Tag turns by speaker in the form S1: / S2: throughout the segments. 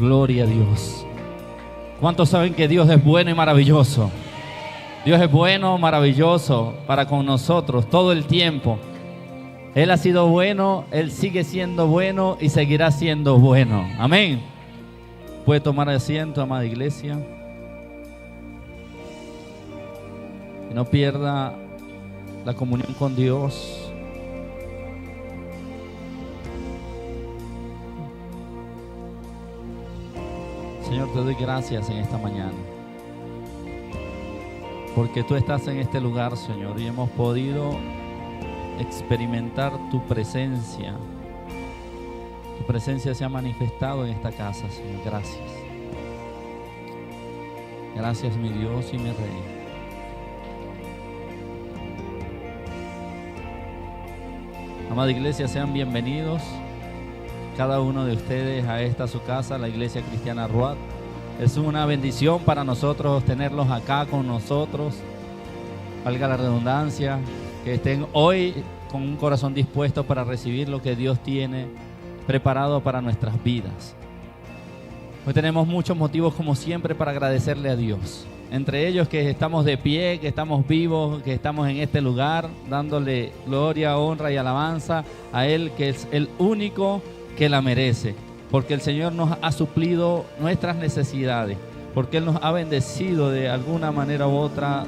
S1: Gloria a Dios. ¿Cuántos saben que Dios es bueno y maravilloso? Dios es bueno, maravilloso para con nosotros todo el tiempo. Él ha sido bueno, Él sigue siendo bueno y seguirá siendo bueno. Amén. Puede tomar asiento, amada iglesia. Y no pierda la comunión con Dios. Señor, te doy gracias en esta mañana, porque tú estás en este lugar, Señor, y hemos podido experimentar tu presencia. Tu presencia se ha manifestado en esta casa, Señor. Gracias. Gracias, mi Dios y mi Rey. Amada iglesia, sean bienvenidos cada uno de ustedes a esta su casa, la Iglesia Cristiana Ruat. Es una bendición para nosotros tenerlos acá con nosotros. Valga la redundancia, que estén hoy con un corazón dispuesto para recibir lo que Dios tiene preparado para nuestras vidas. Hoy tenemos muchos motivos, como siempre, para agradecerle a Dios. Entre ellos que estamos de pie, que estamos vivos, que estamos en este lugar, dándole gloria, honra y alabanza a Él, que es el único que la merece, porque el Señor nos ha suplido nuestras necesidades, porque Él nos ha bendecido de alguna manera u otra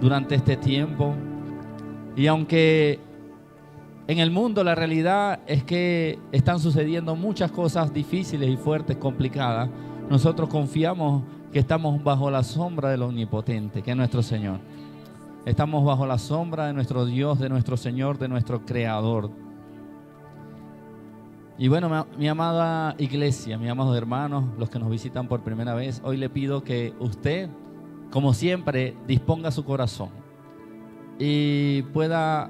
S1: durante este tiempo. Y aunque en el mundo la realidad es que están sucediendo muchas cosas difíciles y fuertes, complicadas, nosotros confiamos que estamos bajo la sombra del Omnipotente, que es nuestro Señor. Estamos bajo la sombra de nuestro Dios, de nuestro Señor, de nuestro Creador. Y bueno, mi amada iglesia, mis amados hermanos, los que nos visitan por primera vez, hoy le pido que usted, como siempre, disponga su corazón y pueda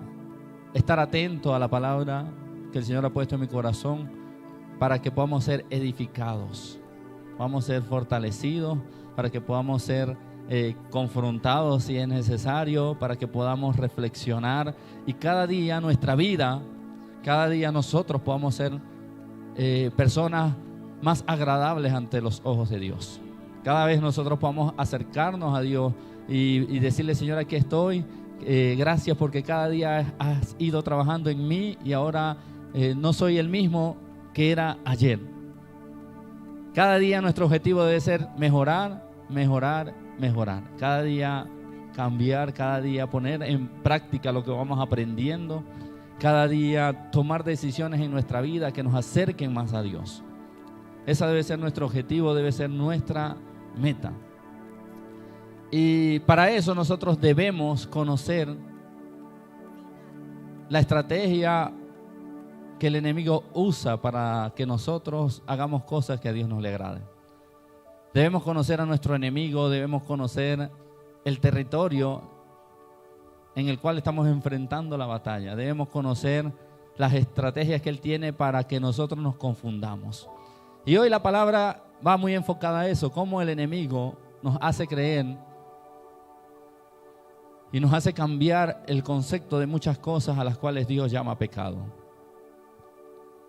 S1: estar atento a la palabra que el Señor ha puesto en mi corazón, para que podamos ser edificados, vamos a ser fortalecidos, para que podamos ser confrontados si es necesario, para que podamos reflexionar y cada día nuestra vida, cada día nosotros podamos ser personas más agradables ante los ojos de Dios. Cada vez nosotros podamos acercarnos a Dios y decirle: Señor, aquí estoy, gracias porque cada día has ido trabajando en mí y ahora no soy el mismo que era ayer. Cada día nuestro objetivo debe ser mejorar, mejorar, mejorar. Cada día cambiar, cada día poner en práctica lo que vamos aprendiendo. Cada día tomar decisiones en nuestra vida que nos acerquen más a Dios. Ese debe ser nuestro objetivo, debe ser nuestra meta. Y para eso nosotros debemos conocer la estrategia que el enemigo usa para que nosotros hagamos cosas que a Dios no le agraden. Debemos conocer a nuestro enemigo, debemos conocer el territorio en el cual estamos enfrentando la batalla. Debemos conocer las estrategias que Él tiene para que nosotros nos confundamos. Y hoy la palabra va muy enfocada a eso, cómo el enemigo nos hace creer y nos hace cambiar el concepto de muchas cosas a las cuales Dios llama pecado.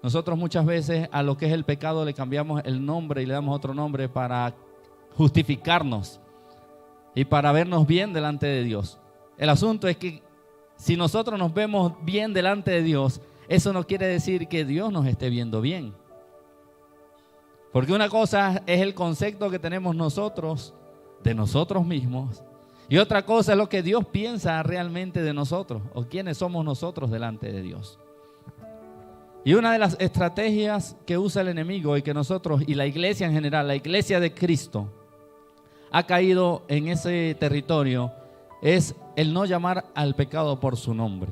S1: Nosotros muchas veces a lo que es el pecado le cambiamos el nombre y le damos otro nombre para justificarnos y para vernos bien delante de Dios. El asunto es que si nosotros nos vemos bien delante de Dios, eso no quiere decir que Dios nos esté viendo bien. Porque una cosa es el concepto que tenemos nosotros de nosotros mismos, y otra cosa es lo que Dios piensa realmente de nosotros, o quiénes somos nosotros delante de Dios. Y una de las estrategias que usa el enemigo y que nosotros y la iglesia en general, la iglesia de Cristo, ha caído en ese territorio, es el no llamar al pecado por su nombre.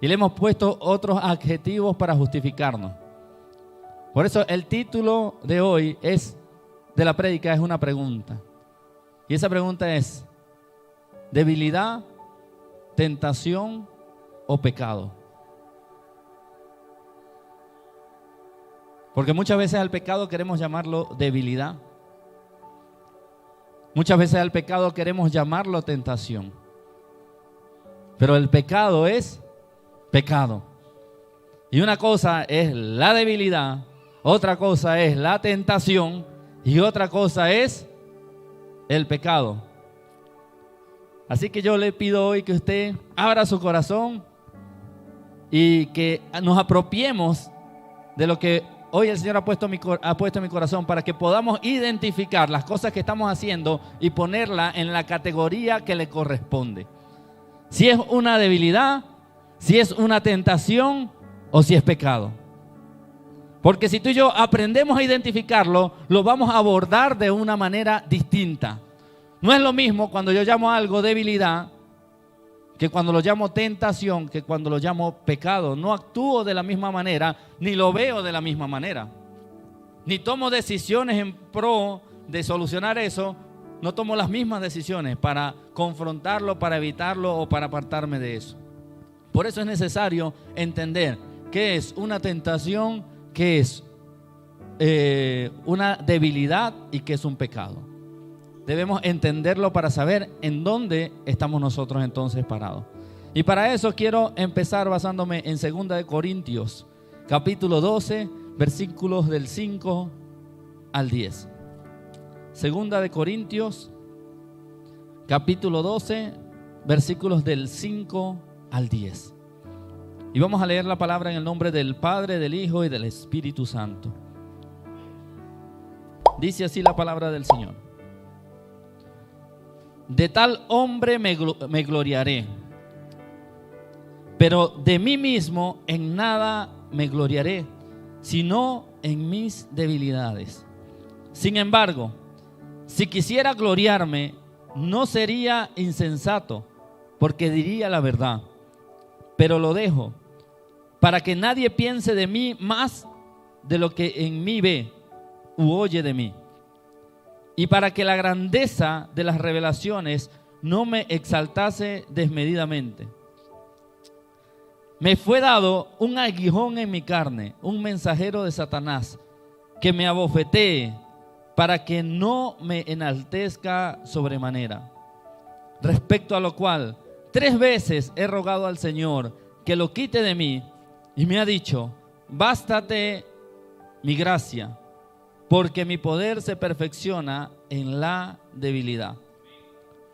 S1: Y le hemos puesto otros adjetivos para justificarnos. Por eso el título de hoy de la prédica es una pregunta. Y esa pregunta es: ¿debilidad, tentación o pecado? Porque muchas veces al pecado queremos llamarlo debilidad. Muchas veces al pecado queremos llamarlo tentación. Pero el pecado es pecado. Y una cosa es la debilidad, otra cosa es la tentación y otra cosa es el pecado. Así que yo le pido hoy que usted abra su corazón y que nos apropiemos de lo que hoy el Señor ha puesto en mi corazón, para que podamos identificar las cosas que estamos haciendo y ponerla en la categoría que le corresponde. Si es una debilidad, si es una tentación o si es pecado. Porque si tú y yo aprendemos a identificarlo, lo vamos a abordar de una manera distinta. No es lo mismo cuando yo llamo algo debilidad que cuando lo llamo tentación, que cuando lo llamo pecado. No actúo de la misma manera, ni lo veo de la misma manera. Ni tomo decisiones en pro de solucionar eso. No tomo las mismas decisiones para confrontarlo, para evitarlo o para apartarme de eso. Por eso es necesario entender qué es una tentación, qué es una debilidad y qué es un pecado. Debemos entenderlo para saber en dónde estamos nosotros entonces parados. Y para eso quiero empezar basándome en 2 de Corintios, capítulo 12, versículos del 5 al 10. 2 de Corintios, capítulo 12, versículos del 5 al 10. Y vamos a leer la palabra en el nombre del Padre, del Hijo y del Espíritu Santo. Dice así la palabra del Señor. De tal hombre me gloriaré, pero de mí mismo en nada me gloriaré, sino en mis debilidades. Sin embargo, si quisiera gloriarme, no sería insensato, porque diría la verdad. Pero lo dejo, para que nadie piense de mí más de lo que en mí ve u oye de mí. Y para que la grandeza de las revelaciones no me exaltase desmedidamente. Me fue dado un aguijón en mi carne, un mensajero de Satanás, que me abofetee para que no me enaltezca sobremanera. Respecto a lo cual, 3 veces he rogado al Señor que lo quite de mí, y me ha dicho: bástate mi gracia, porque mi poder se perfecciona en la debilidad.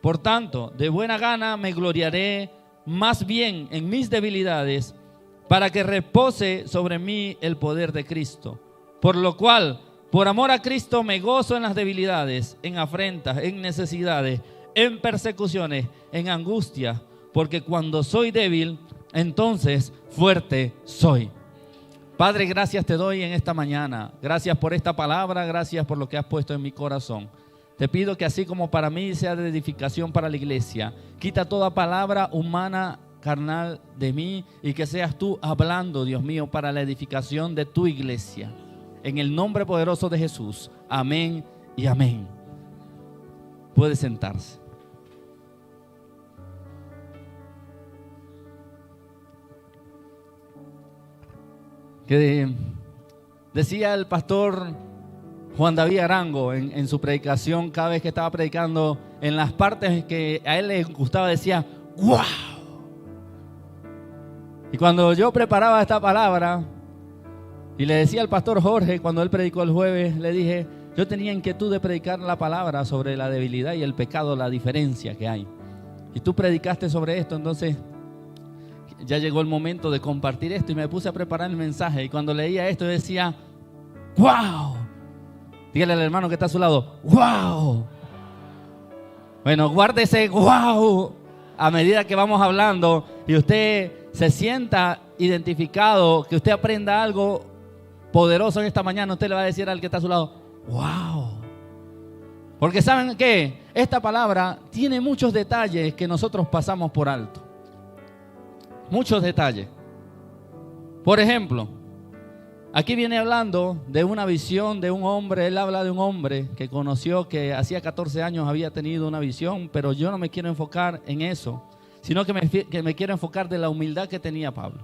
S1: Por tanto, de buena gana me gloriaré más bien en mis debilidades, para que repose sobre mí el poder de Cristo. Por lo cual, por amor a Cristo, me gozo en las debilidades, en afrentas, en necesidades, en persecuciones, en angustias, porque cuando soy débil, entonces fuerte soy. Padre, gracias te doy en esta mañana. Gracias por esta palabra, gracias por lo que has puesto en mi corazón. Te pido que así como para mí sea de edificación para la iglesia, quita toda palabra humana, carnal de mí, y que seas tú hablando, Dios mío, para la edificación de tu iglesia. En el nombre poderoso de Jesús. Amén y amén. Puede sentarse. Que decía el pastor Juan David Arango en su predicación, cada vez que estaba predicando, en las partes que a él le gustaba, decía: ¡wow! Y cuando yo preparaba esta palabra y le decía al pastor Jorge, cuando él predicó el jueves, le dije: yo tenía inquietud de predicar la palabra sobre la debilidad y el pecado, la diferencia que hay. Y tú predicaste sobre esto, entonces ya llegó el momento de compartir esto y me puse a preparar el mensaje. Y cuando leía esto, yo decía: ¡wow! Dígale al hermano que está a su lado: ¡wow! Bueno, guarde ese ¡wow! A medida que vamos hablando y usted se sienta identificado, que usted aprenda algo poderoso en esta mañana, usted le va a decir al que está a su lado: ¡wow! Porque ¿saben qué? Esta palabra tiene muchos detalles que nosotros pasamos por alto. Muchos detalles. Por ejemplo, aquí viene hablando de una visión de un hombre. Él habla de un hombre que conoció, que hacía 14 años había tenido una visión, pero yo no me quiero enfocar en eso, sino que me quiero enfocar de la humildad que tenía Pablo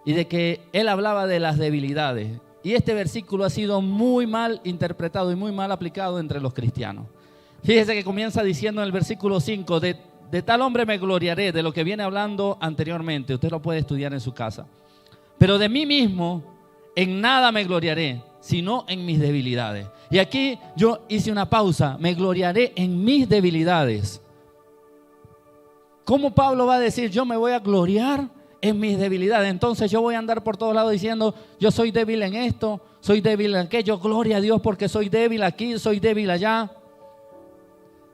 S1: y de que él hablaba de las debilidades. Y este versículo ha sido muy mal interpretado y muy mal aplicado entre los cristianos. Fíjese que comienza diciendo en el versículo 5: de tal hombre me gloriaré, de lo que viene hablando anteriormente. Usted lo puede estudiar en su casa. Pero de mí mismo en nada me gloriaré, sino en mis debilidades. Y aquí yo hice una pausa. Me gloriaré en mis debilidades. ¿Cómo Pablo va a decir, yo me voy a gloriar en mis debilidades? Entonces yo voy a andar por todos lados diciendo, yo soy débil en esto, soy débil en aquello, gloria a Dios porque soy débil aquí, soy débil allá.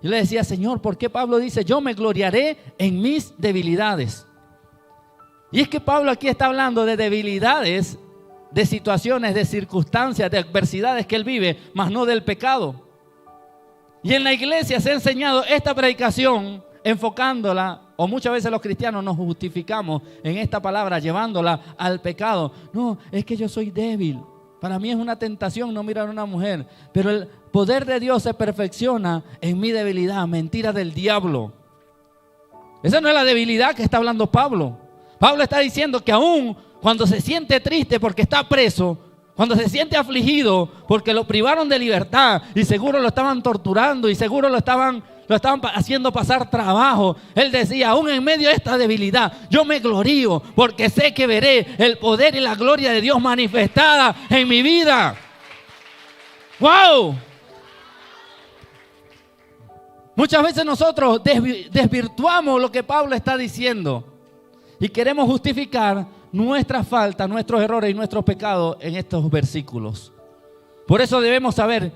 S1: Yo le decía, Señor, ¿por qué Pablo dice, yo me gloriaré en mis debilidades? Y es que Pablo aquí está hablando de debilidades, de situaciones, de circunstancias, de adversidades que él vive, mas no del pecado. Y en la iglesia se ha enseñado esta predicación enfocándola, o muchas veces los cristianos nos justificamos en esta palabra llevándola al pecado. No, es que yo soy débil. Para mí es una tentación no mirar a una mujer, pero el poder de Dios se perfecciona en mi debilidad. Mentira del diablo. Esa no es la debilidad que está hablando Pablo. Pablo está diciendo que aún cuando se siente triste porque está preso, cuando se siente afligido porque lo privaron de libertad y seguro lo estaban torturando y seguro lo estaban haciendo pasar trabajo, él decía, aún en medio de esta debilidad, yo me glorío porque sé que veré el poder y la gloria de Dios manifestada en mi vida. ¡Wow! Muchas veces nosotros desvirtuamos lo que Pablo está diciendo y queremos justificar nuestras faltas, nuestros errores y nuestros pecados en estos versículos. Por eso debemos saber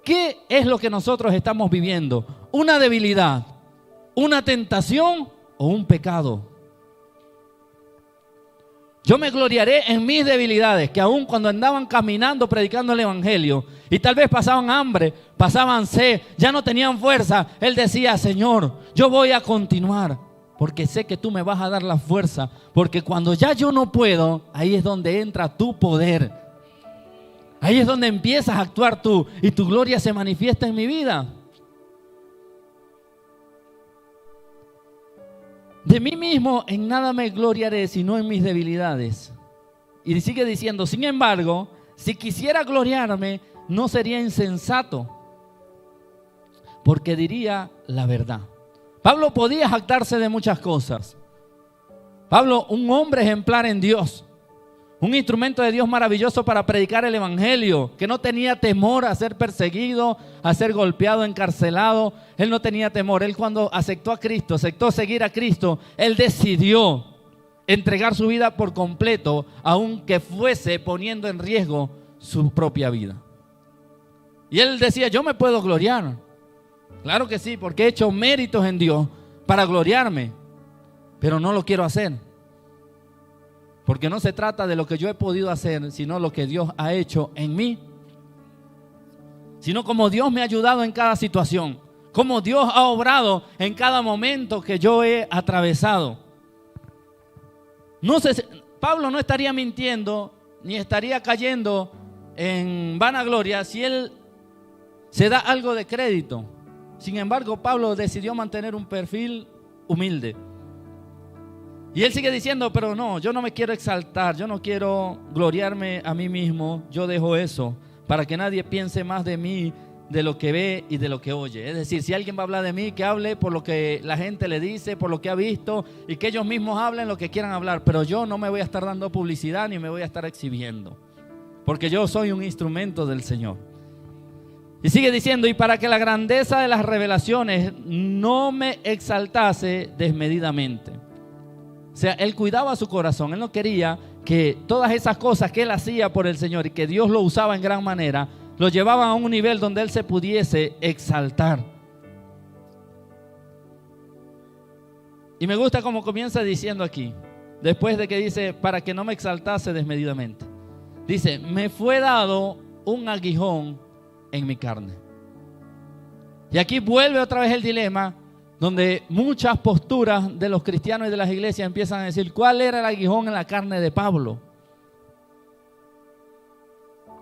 S1: qué es lo que nosotros estamos viviendo. ¿Una debilidad, una tentación o un pecado? Yo me gloriaré en mis debilidades, que aun cuando andaban caminando predicando el evangelio y tal vez pasaban hambre, pasaban sed, ya no tenían fuerza, él decía, Señor, yo voy a continuar porque sé que tú me vas a dar la fuerza, porque cuando ya yo no puedo, ahí es donde entra tu poder. Ahí es donde empiezas a actuar tú y tu gloria se manifiesta en mi vida. De mí mismo en nada me gloriaré, sino en mis debilidades. Y sigue diciendo, sin embargo, si quisiera gloriarme, no sería insensato, porque diría la verdad. Pablo podía jactarse de muchas cosas. Pablo, un hombre ejemplar en Dios, un instrumento de Dios maravilloso para predicar el evangelio, que no tenía temor a ser perseguido, a ser golpeado, encarcelado. Él no tenía temor. Él cuando aceptó a Cristo, aceptó seguir a Cristo, él decidió entregar su vida por completo, aunque fuese poniendo en riesgo su propia vida. Y él decía, yo me puedo gloriar. Claro que sí, porque he hecho méritos en Dios para gloriarme, pero no lo quiero hacer. Porque no se trata de lo que yo he podido hacer, sino lo que Dios ha hecho en mí. Sino como Dios me ha ayudado en cada situación, como Dios ha obrado en cada momento que yo he atravesado. Pablo no estaría mintiendo, ni estaría cayendo en vanagloria si él se da algo de crédito. Sin embargo, Pablo decidió mantener un perfil humilde. Y él sigue diciendo, pero no, yo no me quiero exaltar, yo no quiero gloriarme a mí mismo, yo dejo eso para que nadie piense más de mí de lo que ve y de lo que oye. Es decir, si alguien va a hablar de mí, que hable por lo que la gente le dice, por lo que ha visto y que ellos mismos hablen lo que quieran hablar, pero yo no me voy a estar dando publicidad ni me voy a estar exhibiendo, porque yo soy un instrumento del Señor. Y sigue diciendo, y para que la grandeza de las revelaciones no me exaltase desmedidamente. O sea, él cuidaba su corazón. Él no quería que todas esas cosas que él hacía por el Señor y que Dios lo usaba en gran manera, lo llevaban a un nivel donde él se pudiese exaltar. Y me gusta como comienza diciendo aquí, después de que dice, para que no me exaltase desmedidamente. Dice, me fue dado un aguijón en mi carne. Y aquí vuelve otra vez el dilema, donde muchas posturas de los cristianos y de las iglesias empiezan a decir, ¿cuál era el aguijón en la carne de Pablo?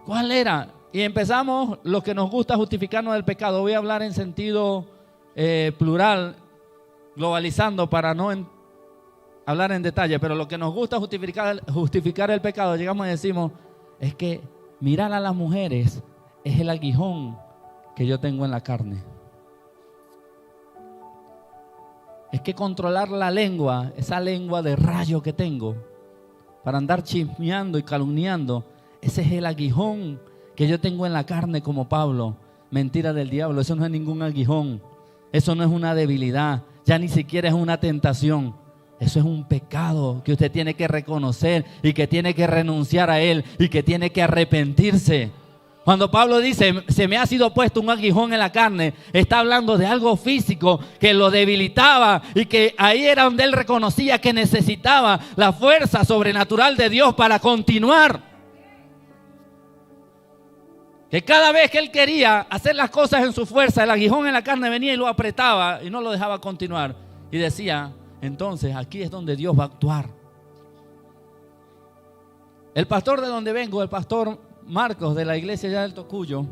S1: ¿Cuál era? Y empezamos, los que nos gusta justificarnos del pecado. Voy a hablar en sentido plural, globalizando para no hablar en detalle, pero lo que nos gusta justificar el pecado, llegamos y decimos, es que mirar a las mujeres es el aguijón que yo tengo en la carne. Es que controlar la lengua, esa lengua de rayo que tengo, para andar chismeando y calumniando, ese es el aguijón que yo tengo en la carne como Pablo. Mentira del diablo, eso no es ningún aguijón. Eso no es una debilidad, ya ni siquiera es una tentación. Eso es un pecado que usted tiene que reconocer y que tiene que renunciar a él y que tiene que arrepentirse. Cuando Pablo dice, se me ha sido puesto un aguijón en la carne, está hablando de algo físico que lo debilitaba y que ahí era donde él reconocía que necesitaba la fuerza sobrenatural de Dios para continuar. Que cada vez que él quería hacer las cosas en su fuerza, el aguijón en la carne venía y lo apretaba y no lo dejaba continuar. Y decía, entonces aquí es donde Dios va a actuar. El pastor de donde vengo, el pastor Marcos de la iglesia ya del Tocuyo,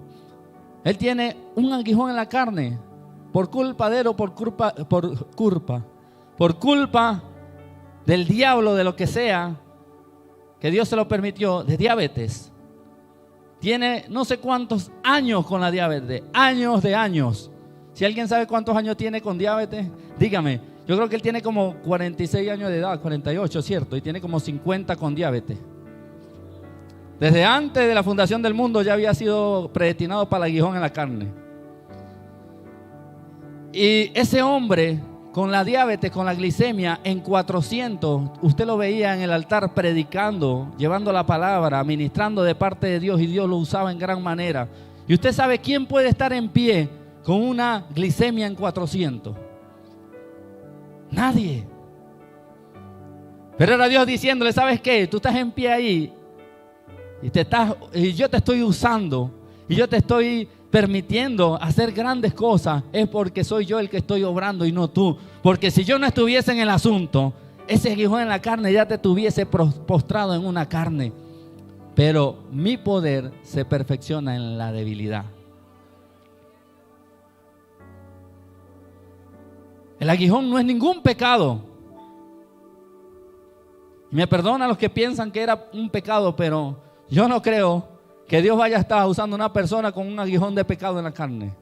S1: él tiene un aguijón en la carne por culpa del diablo, de lo que sea, que Dios se lo permitió, de diabetes. Tiene no sé cuántos años con la diabetes, años de años. Si alguien sabe cuántos años tiene con diabetes, dígame. Yo creo que él tiene como 46 años de edad, 48, ¿cierto? Y tiene como 50 con diabetes. Desde antes de la fundación del mundo ya había sido predestinado para el aguijón en la carne. Y ese hombre con la diabetes, con la glicemia en 400, usted lo veía en el altar predicando, llevando la palabra, ministrando de parte de Dios, y Dios lo usaba en gran manera. Y usted sabe quién puede estar en pie con una glicemia en 400. Nadie. Pero era Dios diciéndole, ¿sabes qué? Tú estás en pie ahí y yo te estoy usando y yo te estoy permitiendo hacer grandes cosas. Es porque soy yo el que estoy obrando y no tú. Porque si yo no estuviese en el asunto, ese aguijón en la carne ya te tuviese postrado en una carne. Pero mi poder se perfecciona en la debilidad. El aguijón no es ningún pecado. Y me perdona los que piensan que era un pecado, pero yo no creo que Dios vaya a estar usando a una persona con un aguijón de pecado en la carne.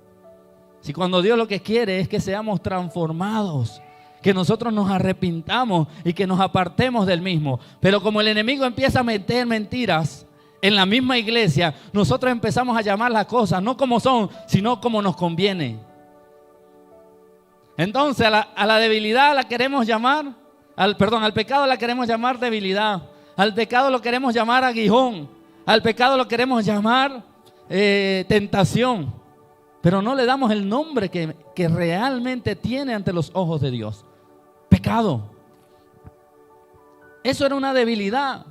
S1: Si cuando Dios lo que quiere es que seamos transformados, que nosotros nos arrepintamos y que nos apartemos del mismo. Pero como el enemigo empieza a meter mentiras en la misma iglesia, nosotros empezamos a llamar las cosas no como son, sino como nos conviene. Entonces a la debilidad la queremos llamar, al pecado la queremos llamar debilidad. Al pecado lo queremos llamar aguijón. Al pecado lo queremos llamar tentación. Pero no le damos el nombre que realmente tiene ante los ojos de Dios. Pecado. Eso era una debilidad.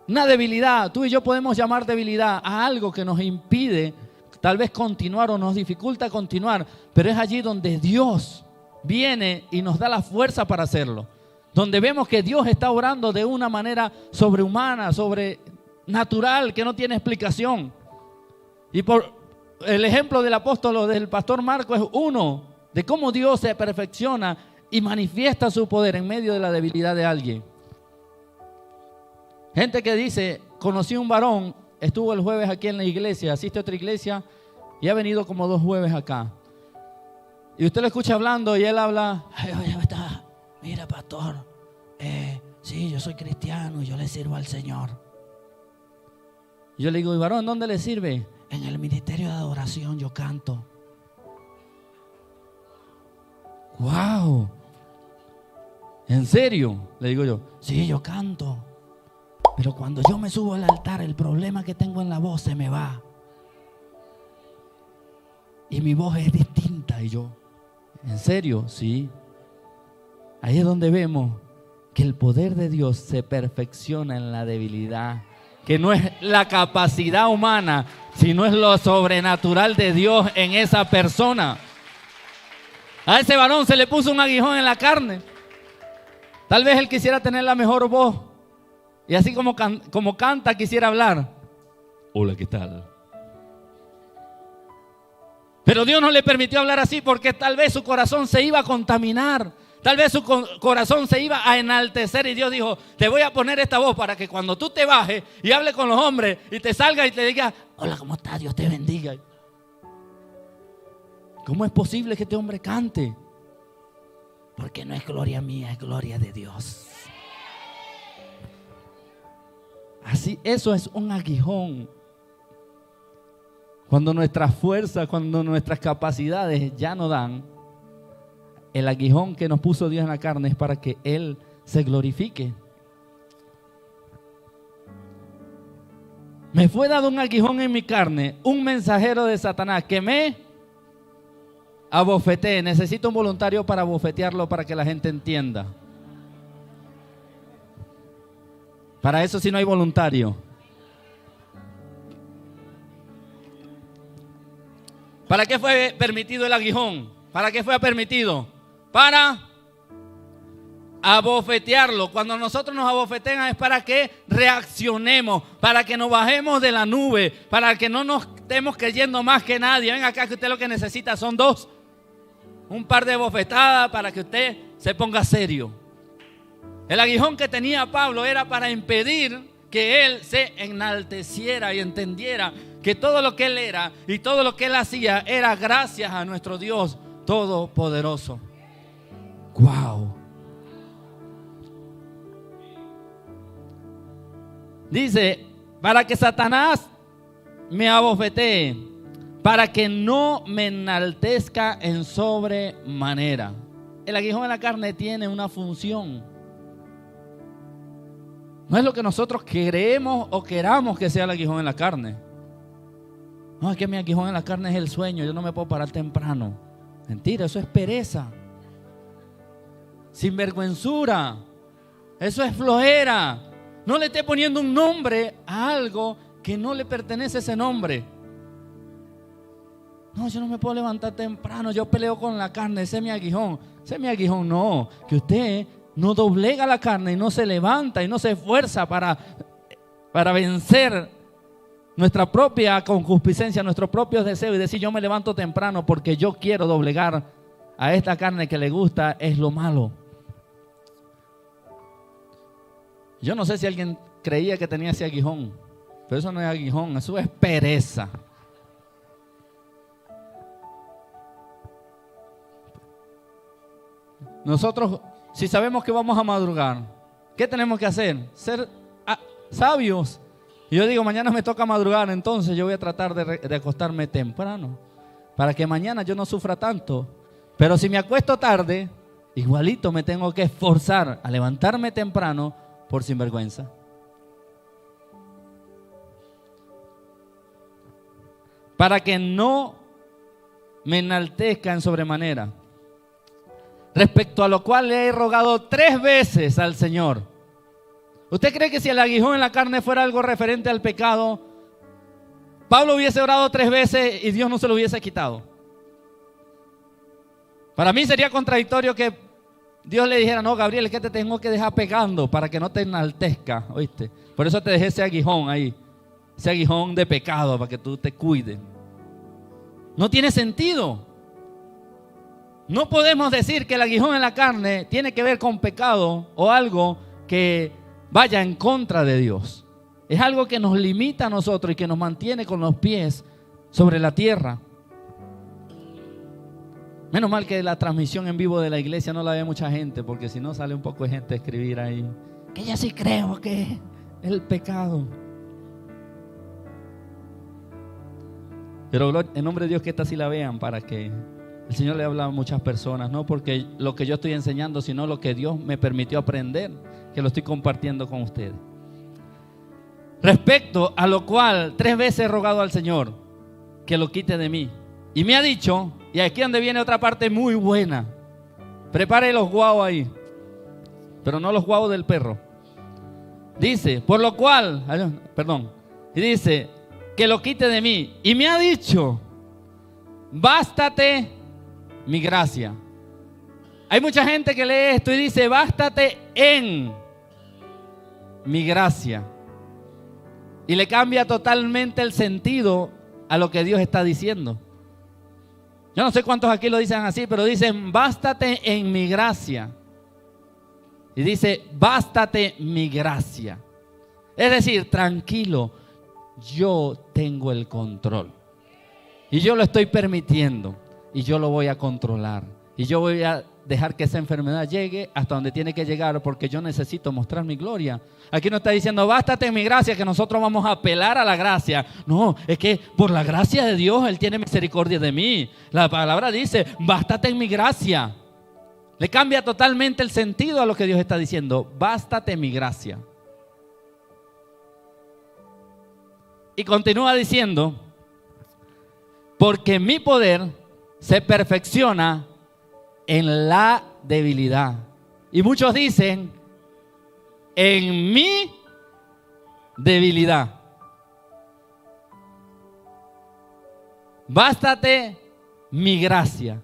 S1: Una debilidad. Tú y yo podemos llamar debilidad a algo que nos impide tal vez continuar o nos dificulta continuar. Pero es allí donde Dios viene y nos da la fuerza para hacerlo. Donde vemos que Dios está obrando de una manera sobrehumana, sobrenatural, que no tiene explicación. Y por el ejemplo del apóstol o del pastor Marco es uno de cómo Dios se perfecciona y manifiesta su poder en medio de la debilidad de alguien. Gente que dice, conocí un varón, estuvo el jueves aquí en la iglesia, asiste a otra iglesia y ha venido como 2 jueves acá. Y usted lo escucha hablando y él habla, mira pastor, sí, yo soy cristiano y yo le sirvo al Señor. Y yo le digo, ¿y varón, dónde le sirve? En el ministerio de adoración yo canto. ¡Wow! ¿En serio? Le digo yo, sí, yo canto. Pero cuando yo me subo al altar, el problema que tengo en la voz se me va. Y mi voz es distinta. Y yo, ¿en serio? Sí. Ahí es donde vemos que el poder de Dios se perfecciona en la debilidad. Que no es la capacidad humana, sino es lo sobrenatural de Dios en esa persona. A ese varón se le puso un aguijón en la carne. Tal vez él quisiera tener la mejor voz. Y así como canta, quisiera hablar. Hola, ¿qué tal? Pero Dios no le permitió hablar así porque tal vez su corazón se iba a contaminar. Tal vez su corazón se iba a enaltecer y Dios dijo, te voy a poner esta voz para que cuando tú te bajes y hables con los hombres y te salgas y te digas, hola, ¿cómo estás? Dios te bendiga. ¿Cómo es posible que este hombre cante? Porque no es gloria mía, es gloria de Dios. Así, eso es un aguijón. Cuando nuestras fuerzas, cuando nuestras capacidades ya no dan, el aguijón que nos puso Dios en la carne es para que Él se glorifique. Me fue dado un aguijón en mi carne, un mensajero de Satanás que me abofetee. Necesito un voluntario para abofetearlo para que la gente entienda. Para eso sí no hay voluntario. ¿Para qué fue permitido el aguijón? ¿Para qué fue permitido? Para abofetearlo. Cuando nosotros nos abofetean es para que reaccionemos, para que nos bajemos de la nube, para que no nos estemos creyendo más que nadie. Venga acá, que usted lo que necesita son un par de bofetadas para que usted se ponga serio. El aguijón que tenía Pablo era para impedir que él se enalteciera y entendiera que todo lo que él era y todo lo que él hacía era gracias a nuestro Dios todopoderoso. ¡Wow! Dice, para que Satanás me abofetee, para que no me enaltezca en sobremanera. El aguijón en la carne tiene una función. No es lo que nosotros queremos o queramos que sea el aguijón en la carne. No, es que mi aguijón en la carne es el sueño, yo no me puedo parar temprano. Mentira, eso es pereza. Sinvergüenzura. Eso es flojera. No le esté poniendo un nombre a algo que no le pertenece ese nombre. No, yo no me puedo levantar temprano, yo peleo con la carne, ese es mi aguijón. Ese es mi aguijón, no. Que usted no doblega la carne y no se levanta y no se esfuerza para vencer nuestra propia concupiscencia, nuestros propios deseos y decir yo me levanto temprano porque yo quiero doblegar a esta carne que le gusta, es lo malo. Yo no sé si alguien creía que tenía ese aguijón, pero eso no es aguijón, eso es pereza. Nosotros, si sabemos que vamos a madrugar, ¿qué tenemos que hacer? Ser sabios. Y yo digo, mañana me toca madrugar, entonces yo voy a tratar de acostarme temprano, para que mañana yo no sufra tanto. Pero si me acuesto tarde, igualito me tengo que esforzar a levantarme temprano por sinvergüenza. Para que no me enaltezca en sobremanera. Respecto a lo cual le he rogado 3 veces al Señor. ¿Usted cree que si el aguijón en la carne fuera algo referente al pecado, Pablo hubiese orado 3 veces y Dios no se lo hubiese quitado? Para mí sería contradictorio que Dios le dijera, no, Gabriel, es que te tengo que dejar pegando para que no te enaltezca, ¿oíste? Por eso te dejé ese aguijón ahí, ese aguijón de pecado para que tú te cuides. No tiene sentido. No podemos decir que el aguijón en la carne tiene que ver con pecado o algo que vaya en contra de Dios. Es algo que nos limita a nosotros y que nos mantiene con los pies sobre la tierra. Menos mal que la transmisión en vivo de la iglesia no la ve mucha gente, porque si no sale un poco de gente a escribir ahí que yo sí creo que es el pecado. Pero en nombre de Dios que esta sí la vean, para que el Señor le habla a muchas personas, no porque lo que yo estoy enseñando, sino lo que Dios me permitió aprender, que lo estoy compartiendo con ustedes. Respecto a lo cual 3 veces he rogado al Señor que lo quite de mí. Y me ha dicho, y aquí es donde viene otra parte muy buena, prepare los guau ahí, pero no los guau del perro. Dice, por lo cual, y dice, que lo quite de mí. Y me ha dicho, bástate mi gracia. Hay mucha gente que lee esto y dice, bástate en mi gracia. Y le cambia totalmente el sentido a lo que Dios está diciendo. Yo no sé cuántos aquí lo dicen así, pero dicen, bástate en mi gracia. Y dice, bástate mi gracia. Es decir, tranquilo, yo tengo el control. Y yo lo estoy permitiendo. Y yo lo voy a controlar. Y yo voy a dejar que esa enfermedad llegue hasta donde tiene que llegar, porque yo necesito mostrar mi gloria. Aquí no está diciendo, bástate en mi gracia, que nosotros vamos a apelar a la gracia. No, es que por la gracia de Dios, Él tiene misericordia de mí. La palabra dice, bástate en mi gracia. Le cambia totalmente el sentido a lo que Dios está diciendo. Bástate en mi gracia. Y continúa diciendo, porque mi poder se perfecciona en la debilidad. Y muchos dicen, en mi debilidad. Bástate mi gracia.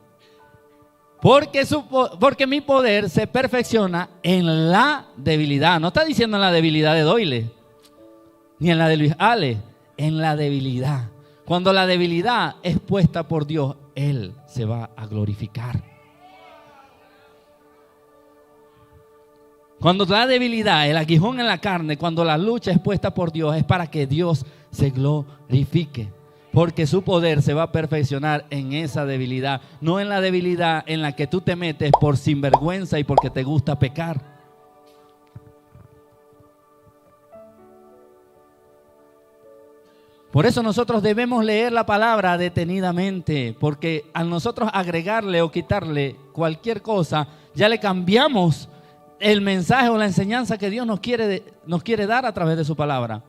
S1: Porque mi poder se perfecciona en la debilidad. No está diciendo en la debilidad de Doyle, ni en la de Luis Ale, en la debilidad. Cuando la debilidad es puesta por Dios, Él se va a glorificar. Cuando la debilidad, el aguijón en la carne, cuando la lucha es puesta por Dios, es para que Dios se glorifique. Porque su poder se va a perfeccionar en esa debilidad, no en la debilidad en la que tú te metes por sinvergüenza y porque te gusta pecar. Por eso nosotros debemos leer la palabra detenidamente, porque al nosotros agregarle o quitarle cualquier cosa, ya le cambiamos el mensaje o la enseñanza que Dios nos quiere dar a través de su palabra.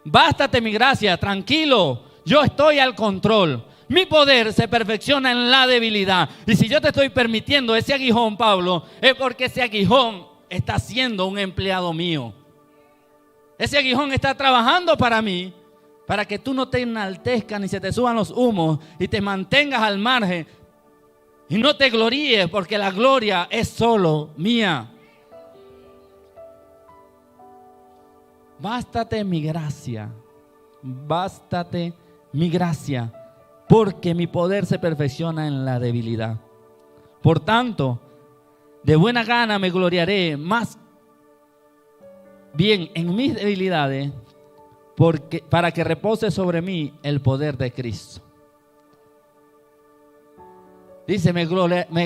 S1: Bástate mi gracia, tranquilo, yo estoy al control. Mi poder se perfecciona en la debilidad. Y si yo te estoy permitiendo ese aguijón, Pablo, es porque ese aguijón está siendo un empleado mío. Ese aguijón está trabajando para mí, para que tú no te enaltezcas ni se te suban los humos y te mantengas al margen y no te gloríes, porque la gloria es solo mía. Bástate mi gracia, bástate mi gracia, porque mi poder se perfecciona en la debilidad. Por tanto, de buena gana me gloriaré más bien en mis debilidades, para que repose sobre mí el poder de Cristo. Dice, me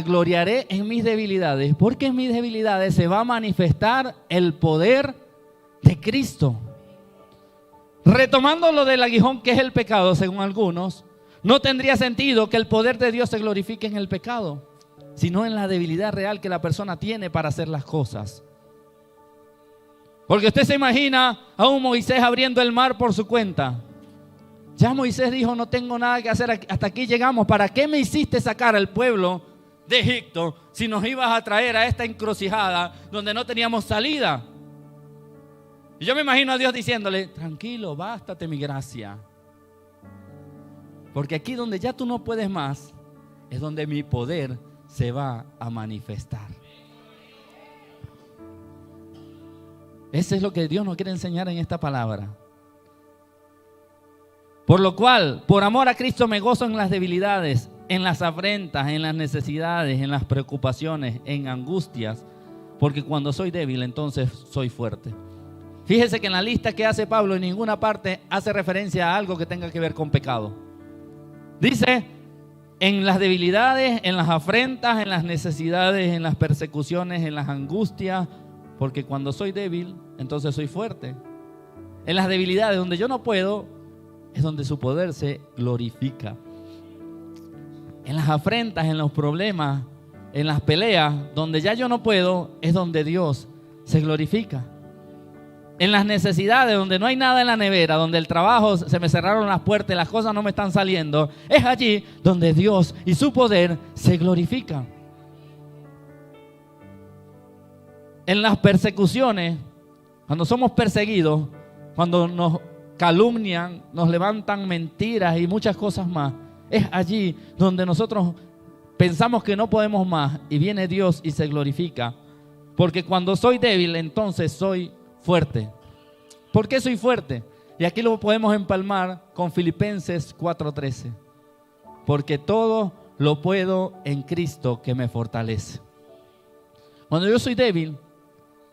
S1: gloriaré en mis debilidades, porque en mis debilidades se va a manifestar el poder de Cristo. Retomando lo del aguijón, que es el pecado, según algunos, no tendría sentido que el poder de Dios se glorifique en el pecado, sino en la debilidad real que la persona tiene para hacer las cosas. Porque usted se imagina a un Moisés abriendo el mar por su cuenta. Ya Moisés dijo, no tengo nada que hacer, hasta aquí llegamos. ¿Para qué me hiciste sacar al pueblo de Egipto si nos ibas a traer a esta encrucijada donde no teníamos salida? Y yo me imagino a Dios diciéndole, tranquilo, bástate mi gracia. Porque aquí donde ya tú no puedes más, es donde mi poder se va a manifestar. Eso es lo que Dios nos quiere enseñar en esta palabra. Por lo cual, por amor a Cristo me gozo en las debilidades, en las afrentas, en las necesidades, en las preocupaciones, en angustias, porque cuando soy débil, entonces soy fuerte. Fíjese que en la lista que hace Pablo en ninguna parte hace referencia a algo que tenga que ver con pecado. Dice, en las debilidades, en las afrentas, en las necesidades, en las persecuciones, en las angustias, porque cuando soy débil, entonces soy fuerte. En las debilidades donde yo no puedo, es donde su poder se glorifica. En las afrentas, en los problemas, en las peleas, donde ya yo no puedo, es donde Dios se glorifica. En las necesidades, donde no hay nada en la nevera, donde el trabajo se me cerraron las puertas, las cosas no me están saliendo, es allí donde Dios y su poder se glorifican. En las persecuciones, cuando somos perseguidos, cuando nos calumnian, nos levantan mentiras y muchas cosas más, es allí donde nosotros pensamos que no podemos más y viene Dios y se glorifica. Porque cuando soy débil, entonces soy fuerte. ¿Por qué soy fuerte? Y aquí lo podemos empalmar con Filipenses 4:13. Porque todo lo puedo en Cristo que me fortalece. Cuando yo soy débil,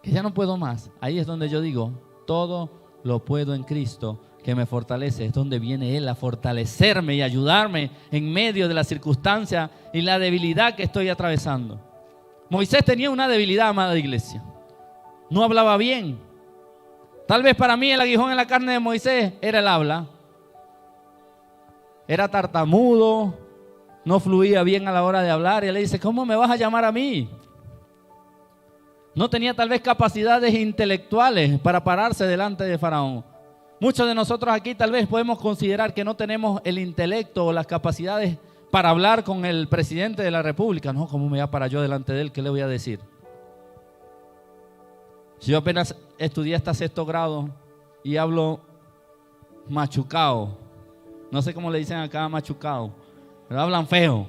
S1: que ya no puedo más, ahí es donde yo digo, todo lo puedo en Cristo que me fortalece. Es donde viene Él a fortalecerme y ayudarme en medio de la circunstancia y la debilidad que estoy atravesando. Moisés tenía una debilidad, amada iglesia. No hablaba bien. Tal vez para mí el aguijón en la carne de Moisés era el habla. Era tartamudo, no fluía bien a la hora de hablar. Y él le dice, ¿cómo me vas a llamar a mí? No tenía tal vez capacidades intelectuales para pararse delante de Faraón. Muchos de nosotros aquí tal vez podemos considerar que no tenemos el intelecto o las capacidades para hablar con el presidente de la República. No, ¿cómo me voy a parar yo delante de él? ¿Qué le voy a decir? Si yo apenas estudié hasta 6º grado y hablo machucao, no sé cómo le dicen acá machucao, pero hablan feo.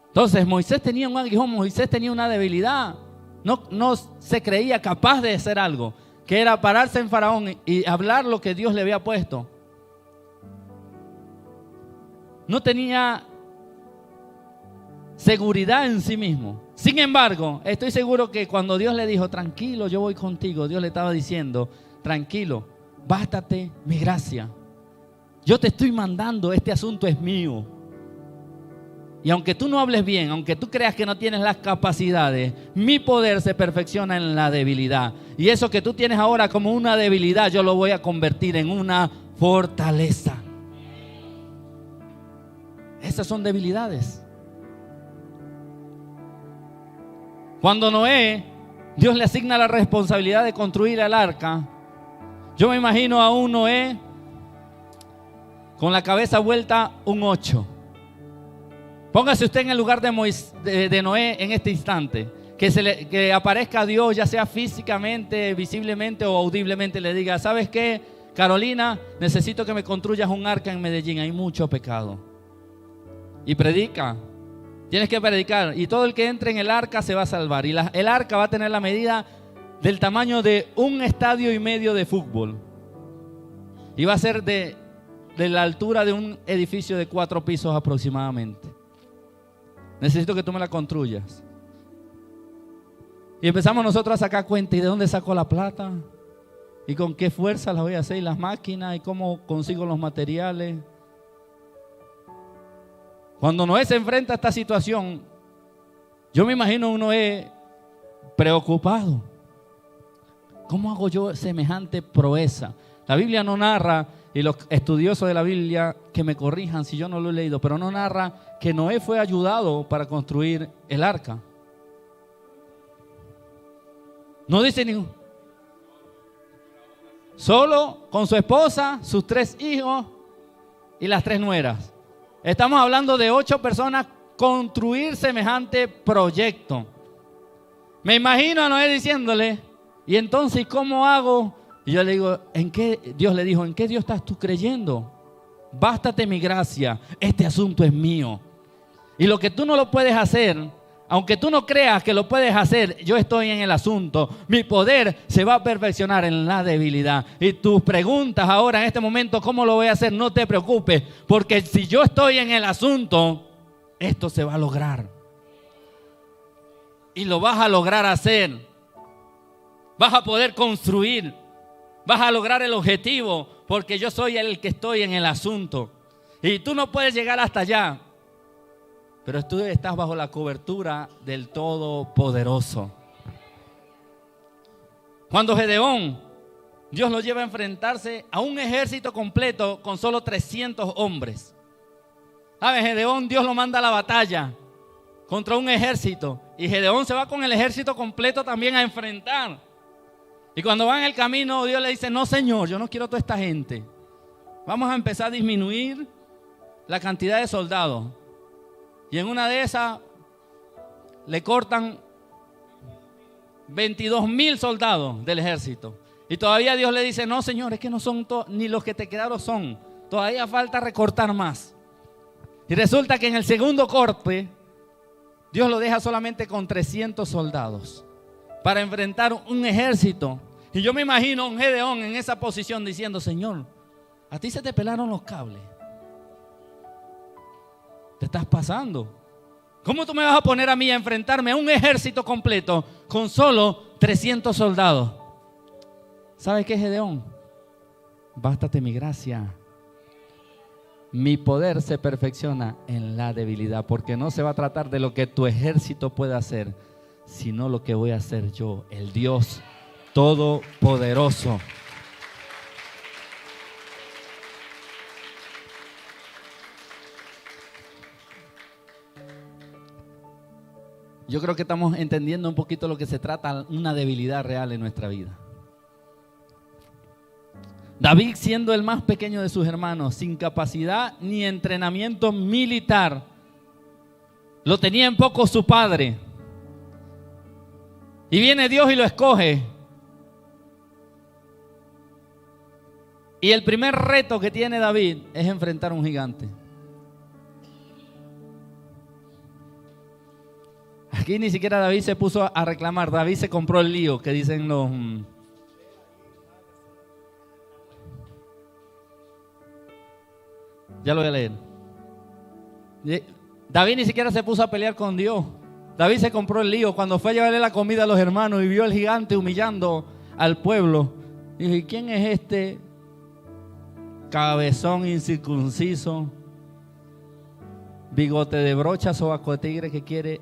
S1: Entonces Moisés tenía un aguijón, Moisés tenía una debilidad. No se creía capaz de hacer algo, que era pararse en Faraón y hablar lo que Dios le había puesto. No tenía seguridad en sí mismo. Sin embargo, estoy seguro que cuando Dios le dijo, tranquilo, yo voy contigo, Dios le estaba diciendo, tranquilo, bástate mi gracia. Yo te estoy mandando, este asunto es mío. Y aunque tú no hables bien, aunque tú creas que no tienes las capacidades, mi poder se perfecciona en la debilidad. Y eso que tú tienes ahora como una debilidad, yo lo voy a convertir en una fortaleza. Esas son debilidades. Cuando Noé, Dios le asigna la responsabilidad de construir el arca, yo me imagino a un Noé con la cabeza vuelta un 8. Póngase usted en el lugar de Noé en este instante. Que aparezca Dios, ya sea físicamente, visiblemente o audiblemente, le diga, ¿sabes qué, Carolina? Necesito que me construyas un arca en Medellín, hay mucho pecado. Y predica, tienes que predicar. Y todo el que entre en el arca se va a salvar. Y el arca va a tener la medida del tamaño de 1,5 estadios de fútbol. Y va a ser de la altura de un edificio de 4 pisos aproximadamente. Necesito que tú me la construyas. Y empezamos nosotros a sacar cuenta. ¿Y de dónde saco la plata? ¿Y con qué fuerza la voy a hacer? ¿Y las máquinas? ¿Y cómo consigo los materiales? Cuando Noé se enfrenta a esta situación, yo me imagino a un Noé preocupado. ¿Cómo hago yo semejante proeza? La Biblia no narra, y los estudiosos de la Biblia que me corrijan si yo no lo he leído, pero no narra que Noé fue ayudado para construir el arca. No dice ningún. Solo con su esposa, sus 3 hijos y las 3 nueras. Estamos hablando de 8 personas construir semejante proyecto. Me imagino a Noé diciéndole, ¿y entonces cómo hago? Y yo le digo, Dios le dijo, ¿en qué Dios estás tú creyendo? Bástate mi gracia, este asunto es mío. Y lo que tú no lo puedes hacer, aunque tú no creas que lo puedes hacer, yo estoy en el asunto. Mi poder se va a perfeccionar en la debilidad. Y tus preguntas ahora en este momento, ¿cómo lo voy a hacer? No te preocupes, porque si yo estoy en el asunto, esto se va a lograr. Y lo vas a lograr hacer. Vas a poder construir. Vas a lograr el objetivo, porque yo soy el que estoy en el asunto. Y tú no puedes llegar hasta allá, pero tú estás bajo la cobertura del Todopoderoso. Cuando Gedeón, Dios lo lleva a enfrentarse a un ejército completo con solo 300 hombres. ¿Sabes? Gedeón, Dios lo manda a la batalla contra un ejército. Y Gedeón se va con el ejército completo también a enfrentar. Y cuando va en el camino, Dios le dice, no Señor, yo no quiero toda esta gente. Vamos a empezar a disminuir la cantidad de soldados. Y en una de esas le cortan 22,000 soldados del ejército. Y todavía Dios le dice, no Señor, es que no son ni los que te quedaron son. Todavía falta recortar más. Y resulta que en el segundo corte, Dios lo deja solamente con 300 soldados. Para enfrentar un ejército. Y yo me imagino a un Gedeón en esa posición diciendo, Señor, a ti se te pelaron los cables. Te estás pasando. ¿Cómo tú me vas a poner a mí a enfrentarme a un ejército completo con solo 300 soldados? ¿Sabes qué, Gedeón? Bástate mi gracia. mi poder se perfecciona en la debilidad, porque no se va a tratar de lo que tu ejército puede hacer, sino lo que voy a hacer yo, el Dios Todopoderoso. Yo creo que estamos entendiendo un poquito lo que se trata, una debilidad real en nuestra vida. David, siendo el más pequeño de sus hermanos, sin capacidad ni entrenamiento militar, lo tenía en poco su padre. Y viene Dios y lo escoge. Y el primer reto que tiene David es enfrentar a un gigante. Aquí ni siquiera David se puso a reclamar. David se compró el lío que dicen los... Ya lo voy a leer. David ni siquiera se puso a pelear con Dios. David se compró el lío cuando fue a llevarle la comida a los hermanos y vio al gigante humillando al pueblo. Dijo, ¿y quién es este cabezón incircunciso, bigote de brocha, sobaco de tigre que quiere